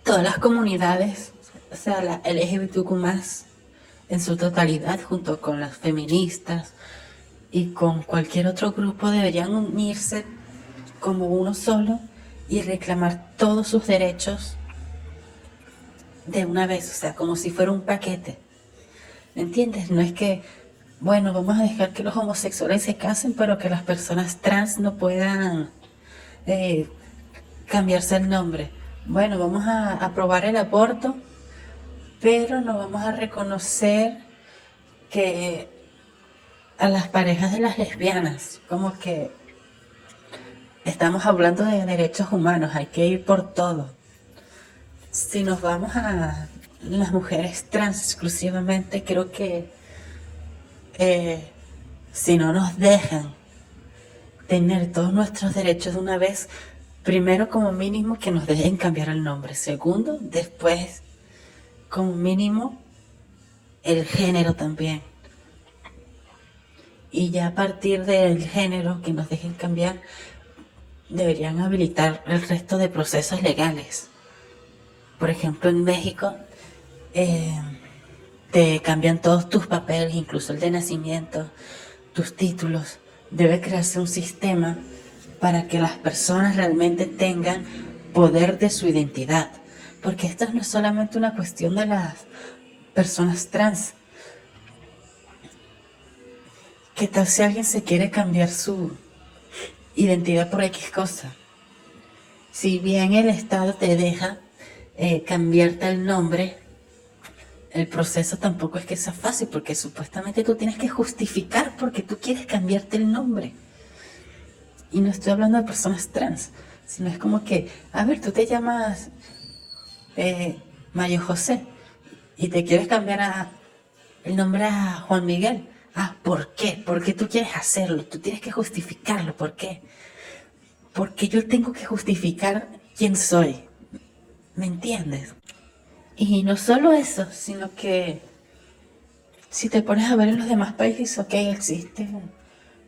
todas las comunidades, o sea, la LGBTQ+, en su totalidad, junto con las feministas y con cualquier otro grupo, deberían unirse como uno solo y reclamar todos sus derechos de una vez, o sea, como si fuera un paquete. ¿Me entiendes? No es que, bueno, vamos a dejar que los homosexuales se casen, pero que las personas trans no puedan cambiarse el nombre. Bueno, vamos a aprobar el aborto, pero no vamos a reconocer que a las parejas de las lesbianas, como que estamos hablando de derechos humanos, hay que ir por todo. Si nos vamos a las mujeres trans exclusivamente, creo que si no nos dejan tener todos nuestros derechos de una vez, primero como mínimo que nos dejen cambiar el nombre, segundo, después como mínimo el género también. Y ya a partir del género que nos dejen cambiar, deberían habilitar el resto de procesos legales. Por ejemplo, en México te cambian todos tus papeles, incluso el de nacimiento, tus títulos. Debe crearse un sistema para que las personas realmente tengan poder de su identidad. Porque esto no es solamente una cuestión de las personas trans. ¿Qué tal si alguien se quiere cambiar su identidad por X cosa? Si bien el Estado te deja cambiarte el nombre, el proceso tampoco es que sea fácil, porque supuestamente tú tienes que justificar porque tú quieres cambiarte el nombre. Y no estoy hablando de personas trans, sino es como que, a ver, tú te llamas Mario José y te quieres cambiar el nombre a Juan Miguel. Ah, ¿por qué? ¿Por qué tú quieres hacerlo? Tú tienes que justificarlo. ¿Por qué? Porque yo tengo que justificar quién soy. ¿Me entiendes? Y no solo eso, sino que si te pones a ver en los demás países, ok, existen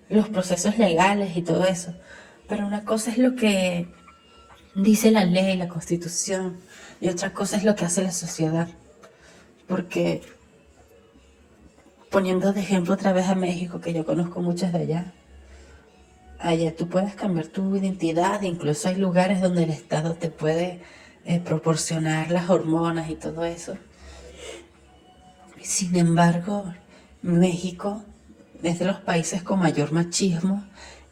los procesos legales y todo eso. Pero una cosa es lo que dice la ley, la constitución, y otra cosa es lo que hace la sociedad. Porque, poniendo de ejemplo otra vez a México, que yo conozco muchas de allá tú puedes cambiar tu identidad, incluso hay lugares donde el Estado te puede proporcionar las hormonas y todo eso. Sin embargo, México es de los países con mayor machismo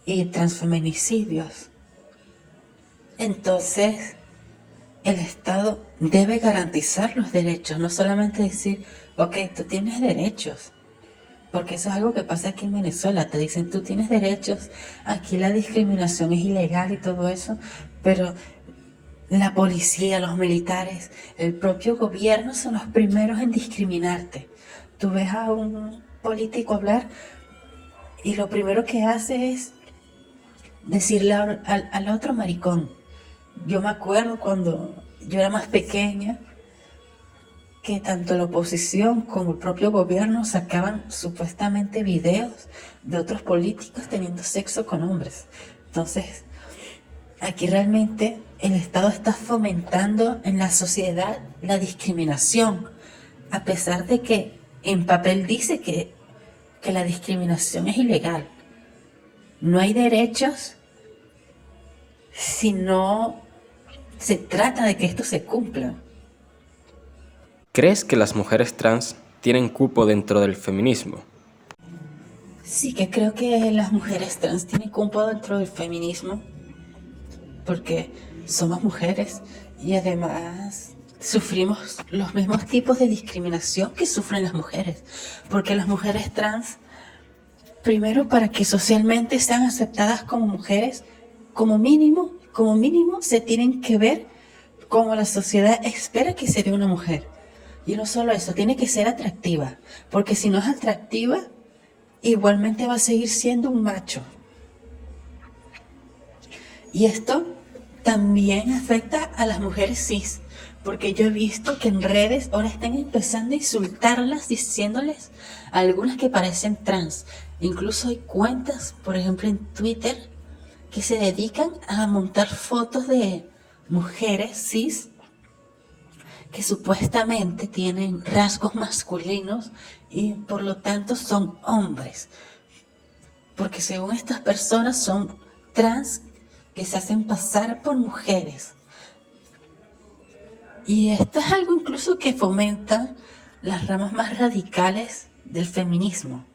y transfeminicidios. Entonces, el Estado debe garantizar los derechos, no solamente decir, ok, tú tienes derechos, porque eso es algo que pasa aquí en Venezuela, te dicen, tú tienes derechos, aquí la discriminación es ilegal y todo eso, pero la policía, los militares, el propio gobierno son los primeros en discriminarte. Tú ves a un político hablar y lo primero que hace es decirle al otro maricón. Yo me acuerdo cuando yo era más pequeña que tanto la oposición como el propio gobierno sacaban supuestamente videos de otros políticos teniendo sexo con hombres. Entonces, aquí realmente el Estado está fomentando en la sociedad la discriminación, a pesar de que en papel dice que la discriminación es ilegal. No hay derechos si no se trata de que esto se cumpla. ¿Crees que las mujeres trans tienen cupo dentro del feminismo? Sí, que creo que las mujeres trans tienen cupo dentro del feminismo, porque somos mujeres y además sufrimos los mismos tipos de discriminación que sufren las mujeres, porque las mujeres trans, primero, para que socialmente sean aceptadas como mujeres, como mínimo se tienen que ver como la sociedad espera que se vea una mujer. Y no solo eso, tiene que ser atractiva, porque si no es atractiva, igualmente va a seguir siendo un macho. Y esto también afecta a las mujeres cis, porque yo he visto que en redes ahora están empezando a insultarlas, diciéndoles a algunas que parecen trans. Incluso hay cuentas, por ejemplo en Twitter, que se dedican a montar fotos de mujeres cis que supuestamente tienen rasgos masculinos y por lo tanto son hombres. Porque según estas personas son trans que se hacen pasar por mujeres. Y esto es algo incluso que fomenta las ramas más radicales del feminismo.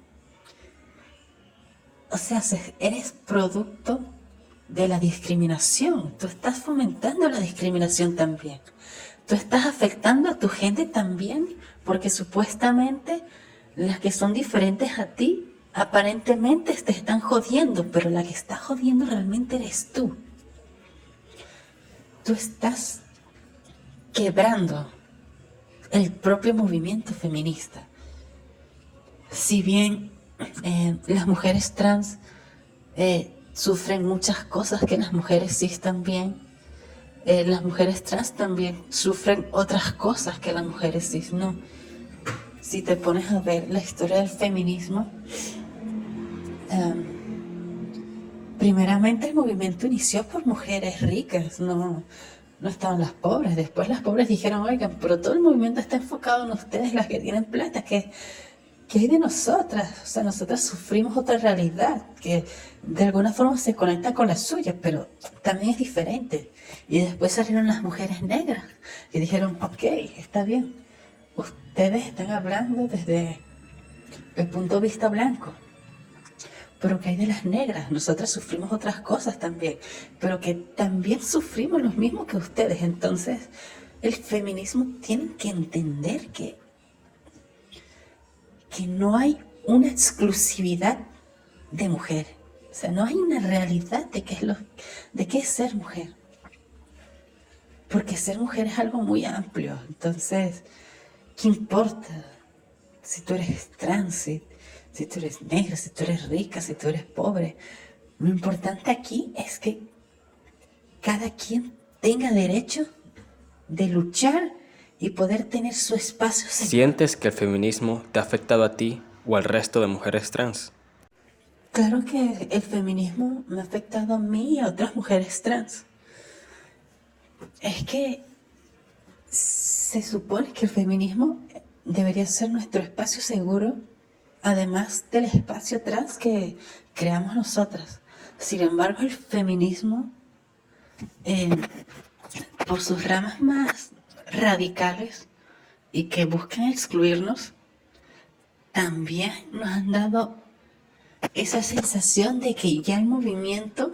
O sea, eres producto de la discriminación. Tú estás fomentando la discriminación también. Tú estás afectando a tu gente también, porque supuestamente las que son diferentes a ti, aparentemente te están jodiendo, pero la que está jodiendo realmente eres tú. Tú estás quebrando el propio movimiento feminista. Si bien las mujeres trans sufren muchas cosas que las mujeres cis también, las mujeres trans también sufren otras cosas que las mujeres cis no. Si te pones a ver la historia del feminismo, primeramente el movimiento inició por mujeres ricas, no estaban las pobres. Después las pobres dijeron, oigan, pero todo el movimiento está enfocado en ustedes, las que tienen plata, que hay de nosotras. O sea, nosotras sufrimos otra realidad que de alguna forma se conecta con la suya, pero también es diferente. Y después salieron las mujeres negras y dijeron, ok, está bien, ustedes están hablando desde el punto de vista blanco, pero que hay de las negras, nosotras sufrimos otras cosas también, pero que también sufrimos lo mismo que ustedes. Entonces el feminismo tiene que entender que no hay una exclusividad de mujer. O sea, no hay una realidad de qué es ser mujer. porque ser mujer es algo muy amplio. Entonces, ¿qué importa si tú eres trans, si tú eres negra, si tú eres rica, si tú eres pobre? Lo importante aquí es que cada quien tenga derecho de luchar y poder tener su espacio seguro. ¿Sientes que el feminismo te ha afectado a ti o al resto de mujeres trans? Claro que el feminismo me ha afectado a mí y a otras mujeres trans. Es que se supone que el feminismo debería ser nuestro espacio seguro, además del espacio trans que creamos nosotras. Sin embargo, el feminismo, por sus ramas más radicales y que buscan excluirnos, también nos han dado esa sensación de que ya el movimiento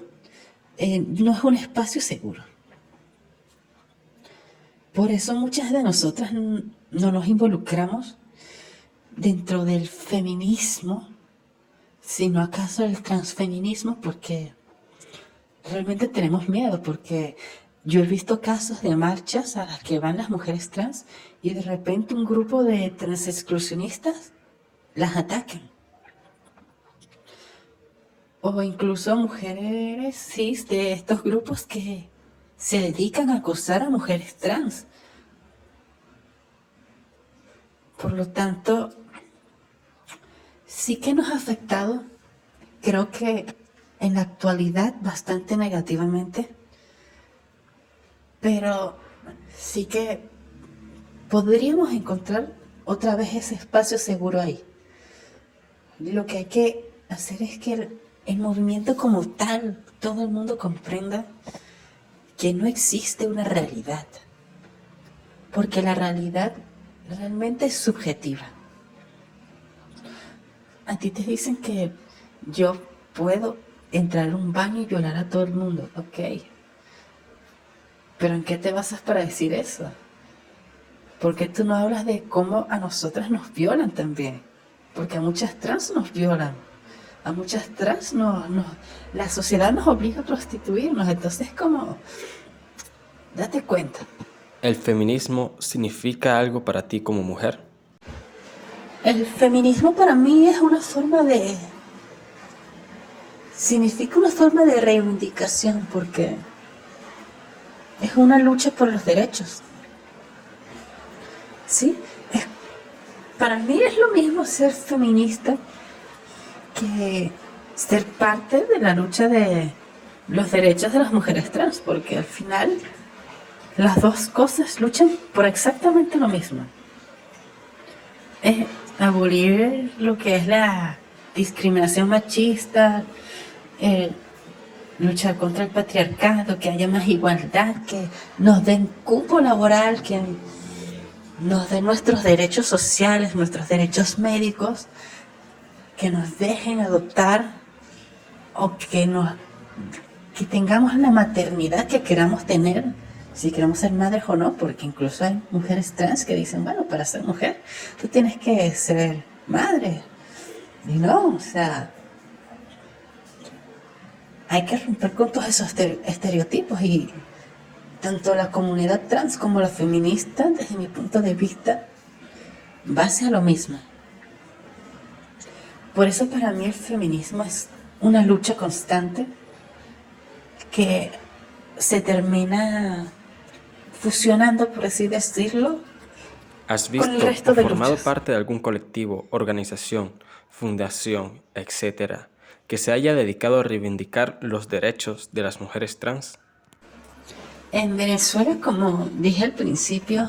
no es un espacio seguro. Por eso muchas de nosotras no nos involucramos dentro del feminismo, sino acaso el transfeminismo, porque realmente tenemos miedo, porque yo he visto casos de marchas a las que van las mujeres trans y de repente un grupo de transexclusionistas las atacan. O incluso mujeres cis de estos grupos que se dedican a acosar a mujeres trans. Por lo tanto, sí que nos ha afectado, creo que en la actualidad bastante negativamente, pero sí que podríamos encontrar otra vez ese espacio seguro ahí. Lo que hay que hacer es que el movimiento como tal, todo el mundo comprenda que no existe una realidad, porque la realidad realmente es subjetiva. A ti te dicen que yo puedo entrar a un baño y violar a todo el mundo, ok. Pero ¿en qué te basas para decir eso? Porque tú no hablas de cómo a nosotras nos violan también, porque a muchas trans nos violan. A muchas trans la sociedad nos obliga a prostituirnos, entonces como, date cuenta. ¿El feminismo significa algo para ti como mujer? El feminismo para mí es significa una forma de reivindicación, porque es una lucha por los derechos. ¿Sí? Para mí es lo mismo ser feminista que ser parte de la lucha de los derechos de las mujeres trans, porque al final las dos cosas luchan por exactamente lo mismo. Es abolir lo que es la discriminación machista, luchar contra el patriarcado, que haya más igualdad, que nos den cupo laboral, que nos den nuestros derechos sociales, nuestros derechos médicos, que nos dejen adoptar o que tengamos la maternidad que queramos tener, si queremos ser madres o no, porque incluso hay mujeres trans que dicen, bueno, para ser mujer tú tienes que ser madre. Y no, o sea, hay que romper con todos esos estereotipos, y tanto la comunidad trans como la feminista, desde mi punto de vista, va hacia lo mismo. Por eso para mí el feminismo es una lucha constante que se termina fusionando, por así decirlo, ¿Has con el visto resto o de formado luchas. parte de algún colectivo, organización, fundación, etcétera, que se haya dedicado a reivindicar los derechos de las mujeres trans? En Venezuela, como dije al principio,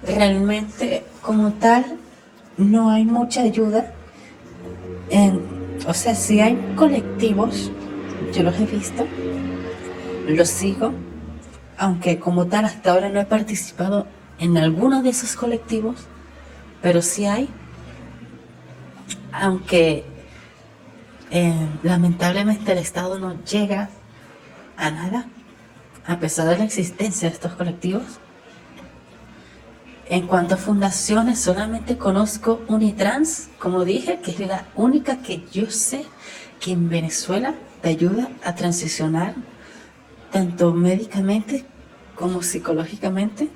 realmente como tal no hay mucha ayuda. O sea, sí hay colectivos, yo los he visto, los sigo, aunque como tal hasta ahora no he participado en alguno de esos colectivos, pero sí hay, aunque lamentablemente el Estado no llega a nada, a pesar de la existencia de estos colectivos. En cuanto a fundaciones, solamente conozco Unitrans, como dije, que es la única que yo sé que en Venezuela te ayuda a transicionar tanto médicamente como psicológicamente,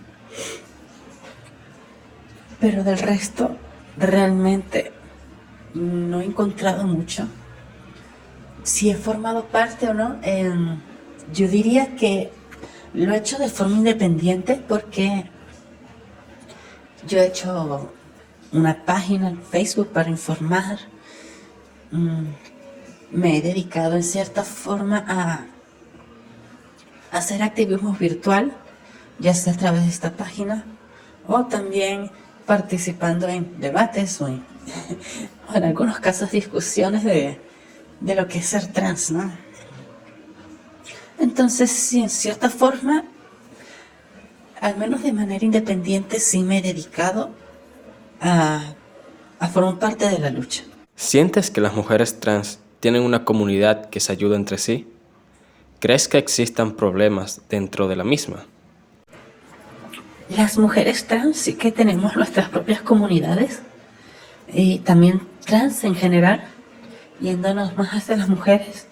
pero del resto realmente no he encontrado mucho. Si he formado parte o no, yo diría que lo he hecho de forma independiente porque yo he hecho una página en Facebook para informar. Me he dedicado en cierta forma a hacer activismo virtual, ya sea a través de esta página o también participando en debates o en algunos casos discusiones de lo que es ser trans, ¿no? Entonces, sí, en cierta forma, al menos de manera independiente, sí me he dedicado a formar parte de la lucha. ¿Sientes que las mujeres trans tienen una comunidad que se ayuda entre sí? ¿Crees que existan problemas dentro de la misma? Las mujeres trans sí que tenemos nuestras propias comunidades y también trans en general, yéndonos más hacia las mujeres.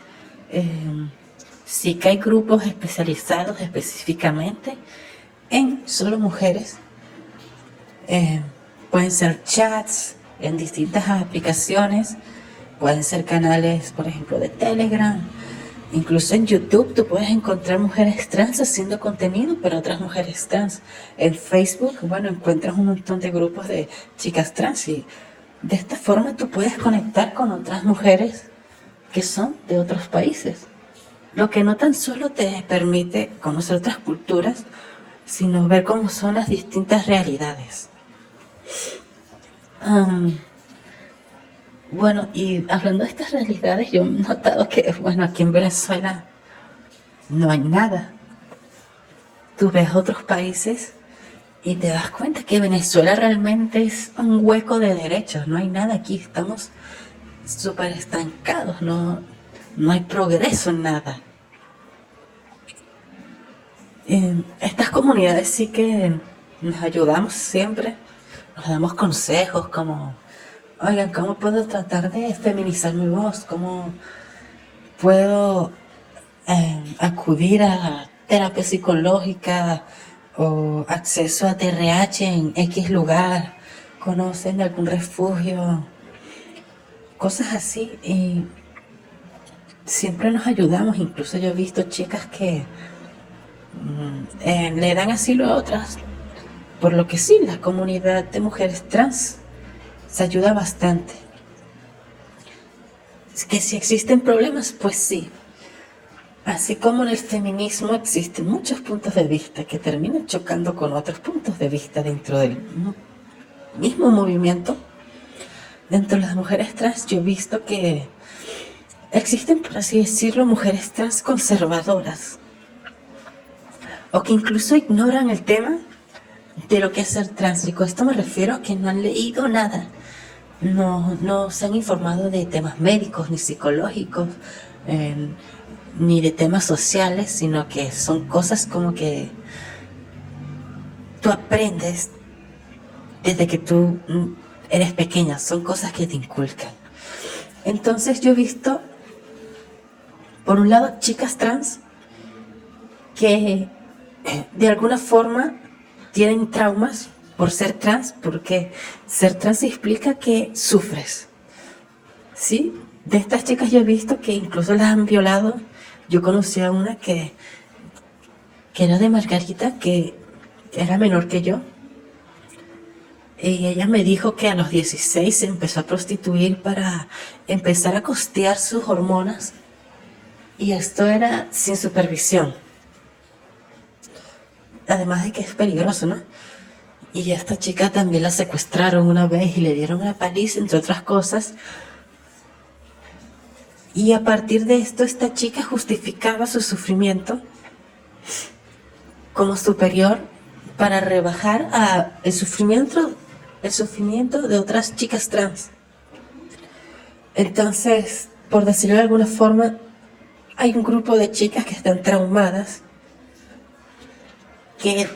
Sí que hay grupos especializados específicamente en solo mujeres. Pueden ser chats en distintas aplicaciones, pueden ser canales, por ejemplo, de Telegram. Incluso en YouTube tú puedes encontrar mujeres trans haciendo contenido para otras mujeres trans. En Facebook, bueno, encuentras un montón de grupos de chicas trans y de esta forma tú puedes conectar con otras mujeres que son de otros países. Lo que no tan solo te permite conocer otras culturas, sino ver cómo son las distintas realidades. Bueno, y hablando de estas realidades, yo he notado que, bueno, aquí en Venezuela no hay nada. Tú ves otros países y te das cuenta que Venezuela realmente es un hueco de derechos. No hay nada aquí, estamos súper estancados, no hay progreso en nada. En estas comunidades sí que nos ayudamos siempre, nos damos consejos como, oigan, ¿cómo puedo tratar de feminizar mi voz? ¿Cómo puedo acudir a terapia psicológica o acceso a TRH en X lugar? ¿Conocen algún refugio? Cosas así, y siempre nos ayudamos. Incluso yo he visto chicas que le dan asilo a otras, por lo que sí, la comunidad de mujeres trans se ayuda bastante. Es que si existen problemas, pues sí. Así como en el feminismo existen muchos puntos de vista que terminan chocando con otros puntos de vista dentro del mismo movimiento, dentro de las mujeres trans yo he visto que existen, por así decirlo, mujeres trans conservadoras, o que incluso ignoran el tema de lo que es ser trans. Y con esto me refiero a que no han leído nada, no se han informado de temas médicos ni psicológicos, ni de temas sociales, sino que son cosas como que tú aprendes desde que tú eres pequeña, son cosas que te inculcan. Entonces yo he visto, por un lado, chicas trans que de alguna forma tienen traumas por ser trans, porque ser trans implica que sufres, ¿sí? De estas chicas yo he visto que incluso las han violado. Yo conocí a una que era de Margarita, que era menor que yo, y ella me dijo que a los 16 se empezó a prostituir para empezar a costear sus hormonas, y esto era sin supervisión. Además de que es peligroso, ¿no? Y a esta chica también la secuestraron una vez y le dieron una paliza, entre otras cosas. Y a partir de esto, esta chica justificaba su sufrimiento como superior para rebajar el sufrimiento de otras chicas trans. Entonces, por decirlo de alguna forma, hay un grupo de chicas que están traumadas, que,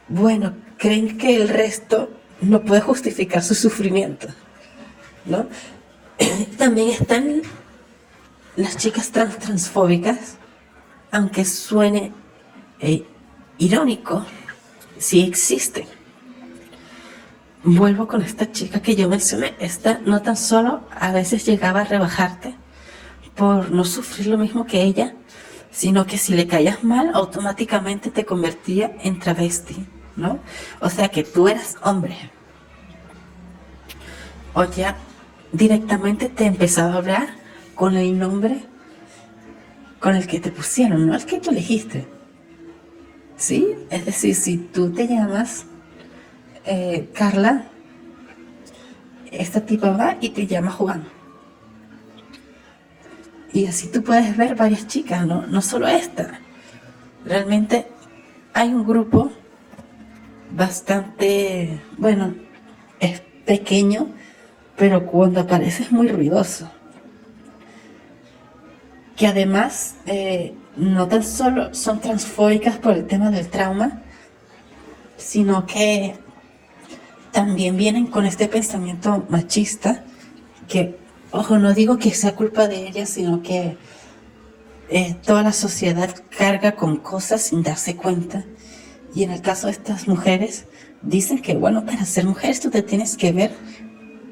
bueno, creen que el resto no puede justificar su sufrimiento, ¿no? También están las chicas transfóbicas, aunque suene irónico, sí existe. Vuelvo con esta chica que yo mencioné. Esta no tan solo a veces llegaba a rebajarte por no sufrir lo mismo que ella, sino que si le caías mal, automáticamente te convertía en travesti, ¿no? O sea que tú eras hombre. O ya directamente te empezaba a hablar con el nombre con el que te pusieron, no el que tú elegiste. ¿Sí? Es decir, si tú te llamas Carla, esta tipa va y te llama Juan. Y así tú puedes ver varias chicas, no solo esta. Realmente hay un grupo bastante, bueno, es pequeño, pero cuando aparece es muy ruidoso. Que además no tan solo son transfóbicas por el tema del trauma, sino que también vienen con este pensamiento machista que, ojo, no digo que sea culpa de ellas, sino que toda la sociedad carga con cosas sin darse cuenta. Y en el caso de estas mujeres, dicen que, bueno, para ser mujer tú te tienes que ver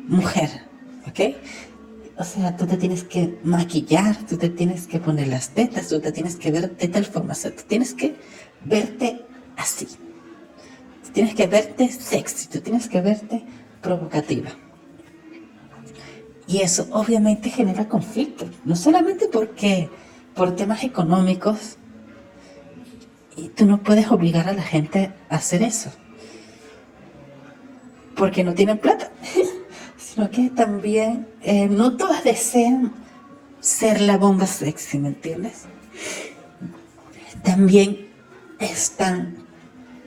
mujer, ¿ok? O sea, tú te tienes que maquillar, tú te tienes que poner las tetas, tú te tienes que ver de tal forma, o sea, tú tienes que verte así. Tú tienes que verte sexy, tú tienes que verte provocativa. Y eso obviamente genera conflicto, no solamente porque por temas económicos, y tú no puedes obligar a la gente a hacer eso, porque no tienen plata, sino que también no todas desean ser la bomba sexy, ¿me entiendes? También están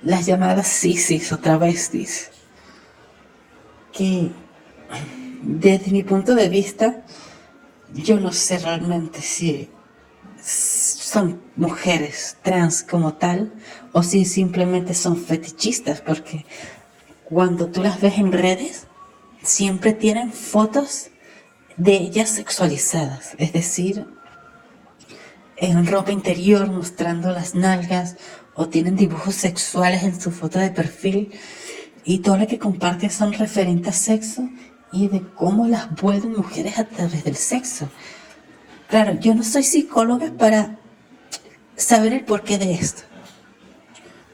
las llamadas sisis o travestis, que desde mi punto de vista, yo no sé realmente si son mujeres trans como tal o si simplemente son fetichistas, porque cuando tú las ves en redes siempre tienen fotos de ellas sexualizadas, es decir, en ropa interior mostrando las nalgas, o tienen dibujos sexuales en su foto de perfil, y todo lo que comparte son referentes a sexo y de cómo las vuelven mujeres a través del sexo. Claro, yo no soy psicóloga para saber el porqué de esto.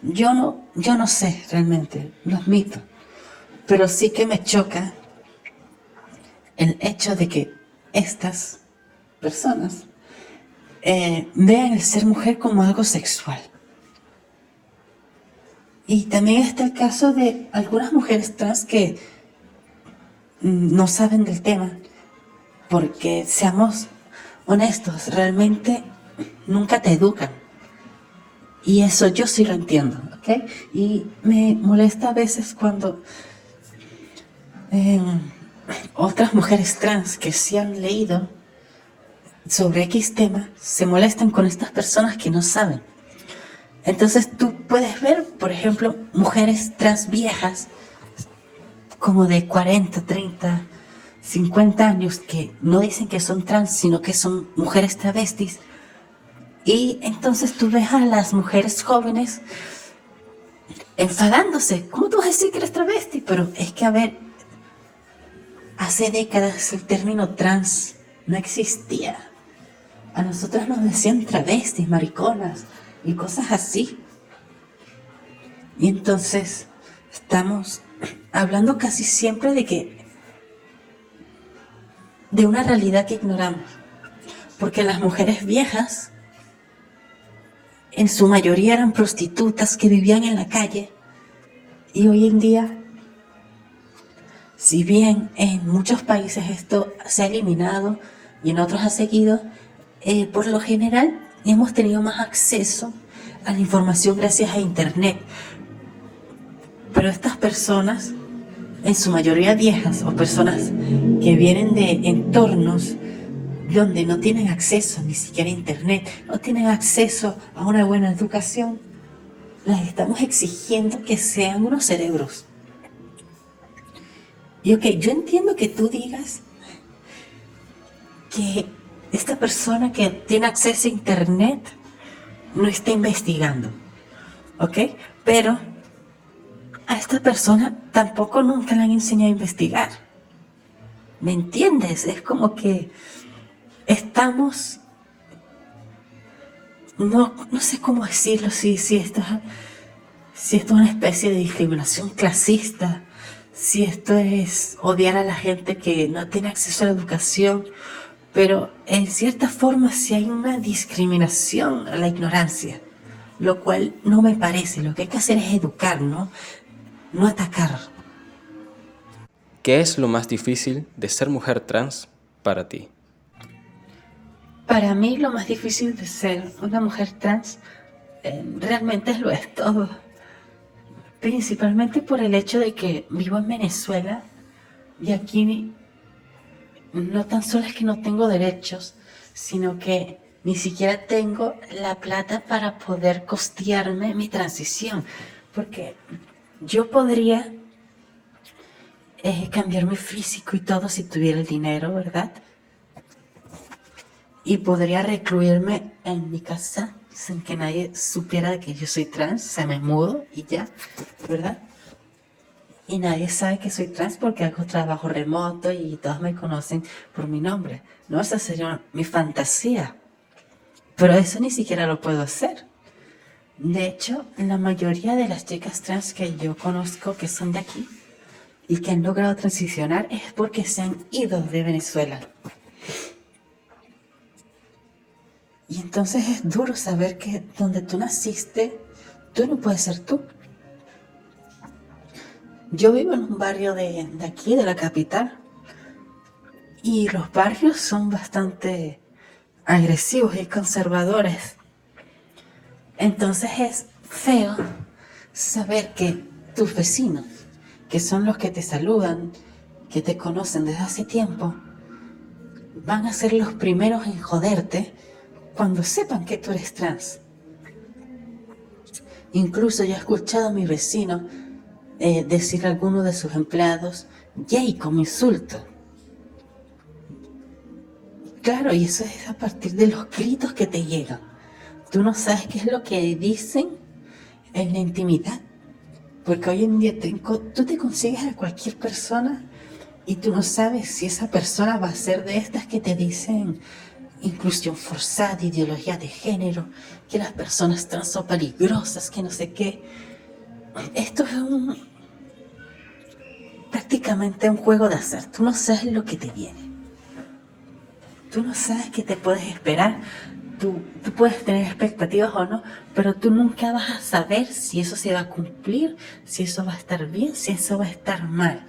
Yo no sé realmente, lo admito, pero sí que me choca el hecho de que estas personas vean el ser mujer como algo sexual. Y también está el caso de algunas mujeres trans que no saben del tema, porque seamos honestos, realmente nunca te educan. Y eso yo sí lo entiendo, ¿ok? Y me molesta a veces cuando otras mujeres trans que sí han leído sobre X tema se molestan con estas personas que no saben. Entonces tú puedes ver, por ejemplo, mujeres trans viejas, como de 40, 30, 50 años, que no dicen que son trans, sino que son mujeres travestis. Y entonces tú ves a las mujeres jóvenes enfadándose. ¿Cómo tú vas a decir que eres travesti? Pero es que, a ver, hace décadas el término trans no existía. A nosotras nos decían travestis, mariconas y cosas así. Y entonces estamos hablando casi siempre de una realidad que ignoramos. Porque las mujeres viejas en su mayoría eran prostitutas que vivían en la calle, y hoy en día, si bien en muchos países esto se ha eliminado y en otros ha seguido, por lo general hemos tenido más acceso a la información gracias a internet. Pero estas personas, en su mayoría viejas, o personas que vienen de entornos donde no tienen acceso ni siquiera a internet, no tienen acceso a una buena educación, las estamos exigiendo que sean unos cerebros. Y ok, yo entiendo que tú digas que esta persona que tiene acceso a internet no está investigando. ¿ok? Pero a esta persona tampoco nunca le han enseñado a investigar. ¿Me entiendes? Es como que estamos, no sé cómo decirlo, si esto es una especie de discriminación clasista, si esto es odiar a la gente que no tiene acceso a la educación, pero en cierta forma sí hay una discriminación a la ignorancia, lo cual no me parece. Lo que hay que hacer es educar, ¿no? No atacar. ¿Qué es lo más difícil de ser mujer trans para ti? Para mí lo más difícil de ser una mujer trans realmente lo es todo. Principalmente por el hecho de que vivo en Venezuela y aquí no tan solo es que no tengo derechos, sino que ni siquiera tengo la plata para poder costearme mi transición. Porque yo podría cambiar mi físico y todo si tuviera el dinero, ¿verdad? Y podría recluirme en mi casa sin que nadie supiera que yo soy trans, se me mudo y ya, ¿verdad? Y nadie sabe que soy trans porque hago trabajo remoto y todos me conocen por mi nombre. No, esa sería mi fantasía. Pero eso ni siquiera lo puedo hacer. De hecho, la mayoría de las chicas trans que yo conozco que son de aquí y que han logrado transicionar es porque se han ido de Venezuela. Y entonces es duro saber que donde tú naciste, tú no puedes ser tú. Yo vivo en un barrio de aquí, de la capital, y los barrios son bastante agresivos y conservadores. Entonces es feo saber que tus vecinos, que son los que te saludan, que te conocen desde hace tiempo, van a ser los primeros en joderte cuando sepan que tú eres trans. Incluso yo he escuchado a mi vecino decirle a alguno de sus empleados "gay" como insulto. Claro, y eso es a partir de los gritos que te llegan. Tú no sabes qué es lo que dicen en la intimidad. Porque hoy en día tú te consigues a cualquier persona y tú no sabes si esa persona va a ser de estas que te dicen inclusión forzada, ideología de género, que las personas trans son peligrosas, que no sé qué. Esto es prácticamente un juego de azar. Tú no sabes lo que te viene. Tú no sabes qué te puedes esperar. Tú puedes tener expectativas o no, pero tú nunca vas a saber si eso se va a cumplir, si eso va a estar bien, si eso va a estar mal.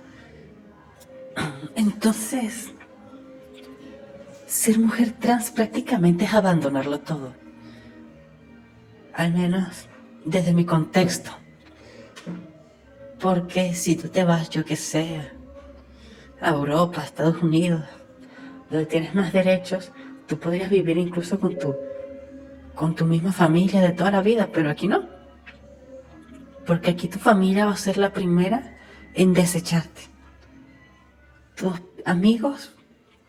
Entonces, ser mujer trans prácticamente es abandonarlo todo. Al menos desde mi contexto. Porque si tú te vas, yo qué sé, a Europa, a Estados Unidos, donde tienes más derechos, tú podrías vivir incluso con tu misma familia de toda la vida, pero aquí no. Porque aquí tu familia va a ser la primera en desecharte. Tus amigos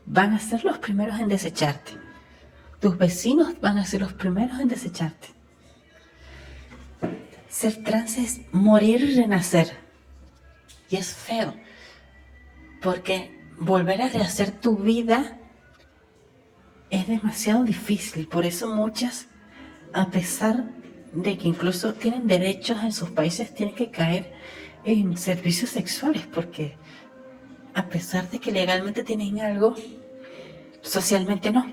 van a ser los primeros en desecharte. Tus vecinos van a ser los primeros en desecharte. Ser trans es morir y renacer. Y es feo. Porque volver a rehacer tu vida es demasiado difícil. Por eso muchas, a pesar de que incluso tienen derechos en sus países, tienen que caer en servicios sexuales. Porque a pesar de que legalmente tienen algo, socialmente no.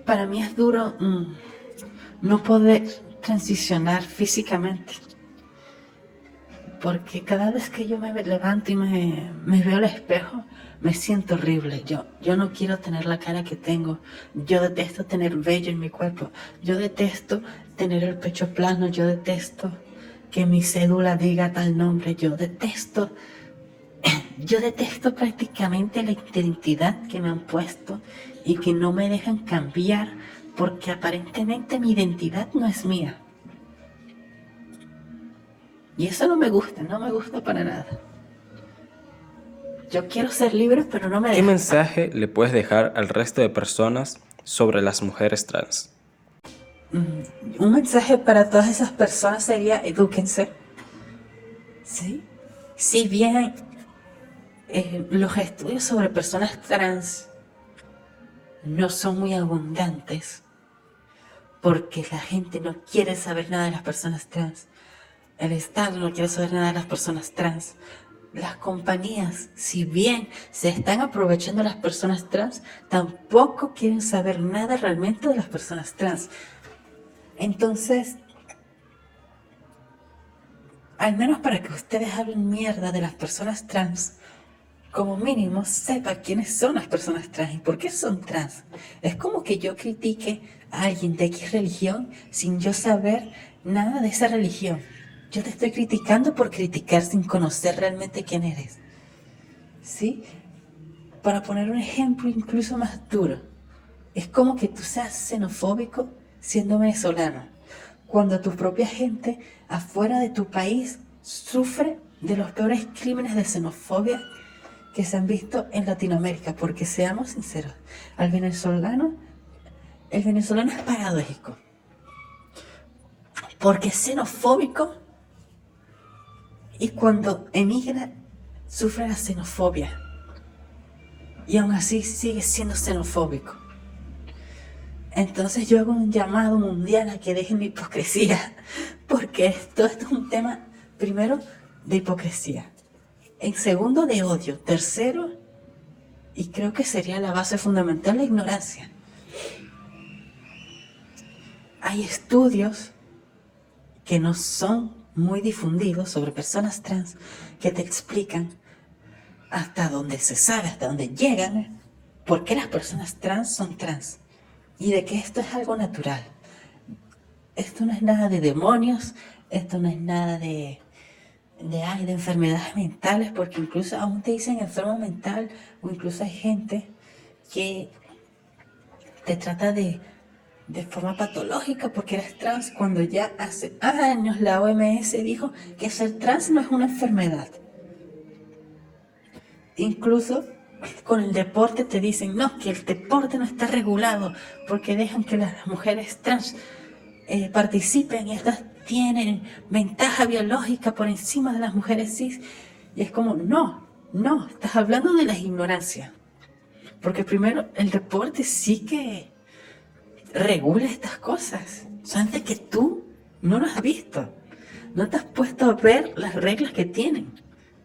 Para mí es duro no poder transicionar físicamente. Porque cada vez que yo me levanto y me veo al espejo, me siento horrible. Yo no quiero tener la cara que tengo. Yo detesto tener vello en mi cuerpo. Yo detesto tener el pecho plano. Yo detesto que mi cédula diga tal nombre. Yo detesto prácticamente la identidad que me han puesto y que no me dejan cambiar porque aparentemente mi identidad no es mía. Y eso no me gusta para nada. Yo quiero ser libre, pero no me ¿Qué dejan. mensaje le puedes dejar al resto de personas sobre las mujeres trans? Un mensaje para todas esas personas sería: edúquense. ¿Sí? Si bien los estudios sobre personas trans no son muy abundantes, porque la gente no quiere saber nada de las personas trans, el Estado no quiere saber nada de las personas trans, las compañías, si bien se están aprovechando de las personas trans, tampoco quieren saber nada realmente de las personas trans. Entonces, al menos para que ustedes hablen mierda de las personas trans, como mínimo sepa quiénes son las personas trans y por qué son trans. Es como que yo critique a alguien de X religión sin yo saber nada de esa religión. Yo te estoy criticando por criticar sin conocer realmente quién eres. ¿Sí? Para poner un ejemplo incluso más duro, es como que tú seas xenofóbico siendo venezolano, cuando tu propia gente afuera de tu país sufre de los peores crímenes de xenofobia que se han visto en Latinoamérica, porque seamos sinceros, el venezolano es paradójico, porque es xenofóbico y cuando emigra sufre la xenofobia y aún así sigue siendo xenofóbico. Entonces yo hago un llamado mundial a que dejen la hipocresía, porque esto es un tema, primero, de hipocresía, en segundo, de odio, tercero, y creo que sería la base fundamental, la ignorancia. Hay estudios que no son muy difundidos sobre personas trans que te explican hasta dónde se sabe, hasta dónde llegan, por qué las personas trans son trans y de que esto es algo natural. Esto no es nada de demonios, esto no es nada de enfermedades mentales, porque incluso aún te dicen enfermo mental, o incluso hay gente que te trata de forma patológica porque eres trans, cuando ya hace años la OMS dijo que ser trans no es una enfermedad. Incluso con el deporte te dicen, no, que el deporte no está regulado porque dejan que las mujeres trans participen y estas tienen ventaja biológica por encima de las mujeres cis. Y es como, no, estás hablando de la ignorancia. Porque primero, el deporte sí que regula estas cosas. Solamente que tú no lo has visto. No te has puesto a ver las reglas que tienen.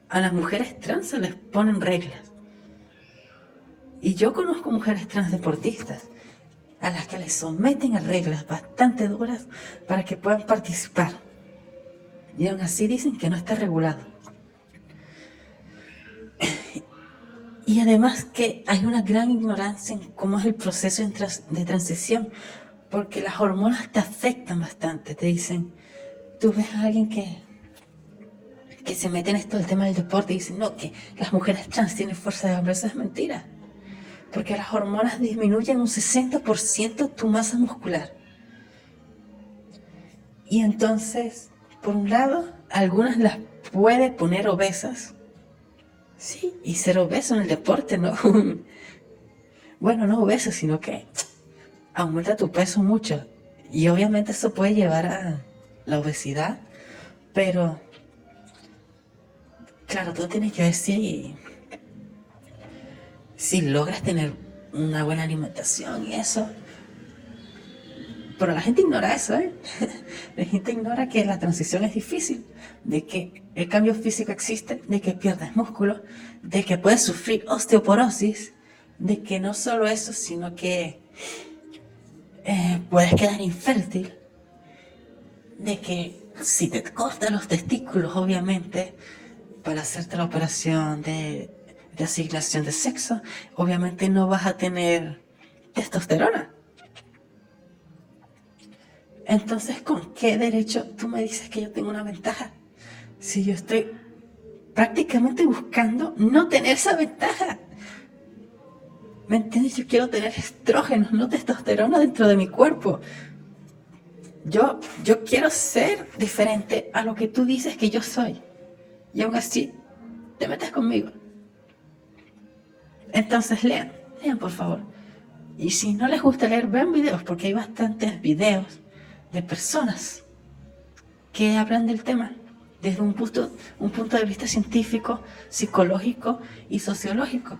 A las mujeres trans se les ponen reglas. Y yo conozco mujeres trans deportistas a las que les someten a reglas bastante duras para que puedan participar. Y aún así dicen que no está regulado. Y además que hay una gran ignorancia en cómo es el proceso de transición, porque las hormonas te afectan bastante. Te dicen, tú ves a alguien que se mete en esto del tema del deporte y dicen, no, que las mujeres trans tienen fuerza de hombre. Eso es mentira. Porque las hormonas disminuyen un 60% tu masa muscular. Y entonces, por un lado, algunas las puede poner obesas. Sí, y ser obeso en el deporte, ¿no? Bueno, no obeso, sino que aumenta tu peso mucho. Y obviamente eso puede llevar a la obesidad. Pero, claro, tú tienes que ver si logras tener una buena alimentación y eso. Pero la gente ignora eso, ¿eh? La gente ignora que la transición es difícil, de que el cambio físico existe, de que pierdes músculo, de que puedes sufrir osteoporosis, de que no solo eso, sino que puedes quedar infértil, de que si te cortan los testículos, obviamente, para hacerte la operación de asignación de sexo, obviamente no vas a tener testosterona. Entonces, ¿con qué derecho tú me dices que yo tengo una ventaja? Si yo estoy prácticamente buscando no tener esa ventaja. ¿Me entiendes? Yo quiero tener estrógenos, no testosterona dentro de mi cuerpo. Yo quiero ser diferente a lo que tú dices que yo soy. Y aún así, te metes conmigo. Entonces lean por favor. Y si no les gusta leer, vean videos, porque hay bastantes videos de personas que hablan del tema desde un punto de vista científico, psicológico y sociológico.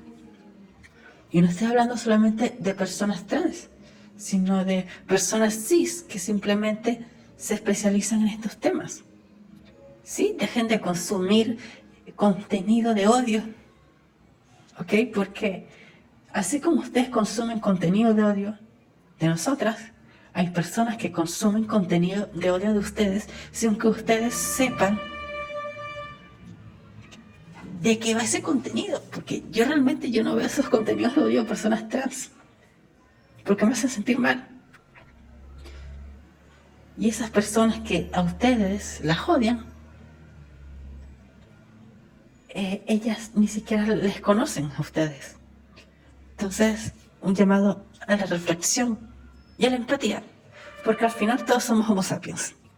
Y no estoy hablando solamente de personas trans, sino de personas cis que simplemente se especializan en estos temas. ¿Sí? Dejen de consumir contenido de odio, ¿ok? Porque así como ustedes consumen contenido de odio de nosotras, hay personas que consumen contenido de odio de ustedes sin que ustedes sepan de qué va ese contenido. Porque yo realmente no veo esos contenidos de odio a personas trans, porque me hacen sentir mal. Y esas personas que a ustedes las odian, ellas ni siquiera les conocen a ustedes. Entonces, un llamado a la reflexión y a la empatía, porque al final todos somos Homo sapiens.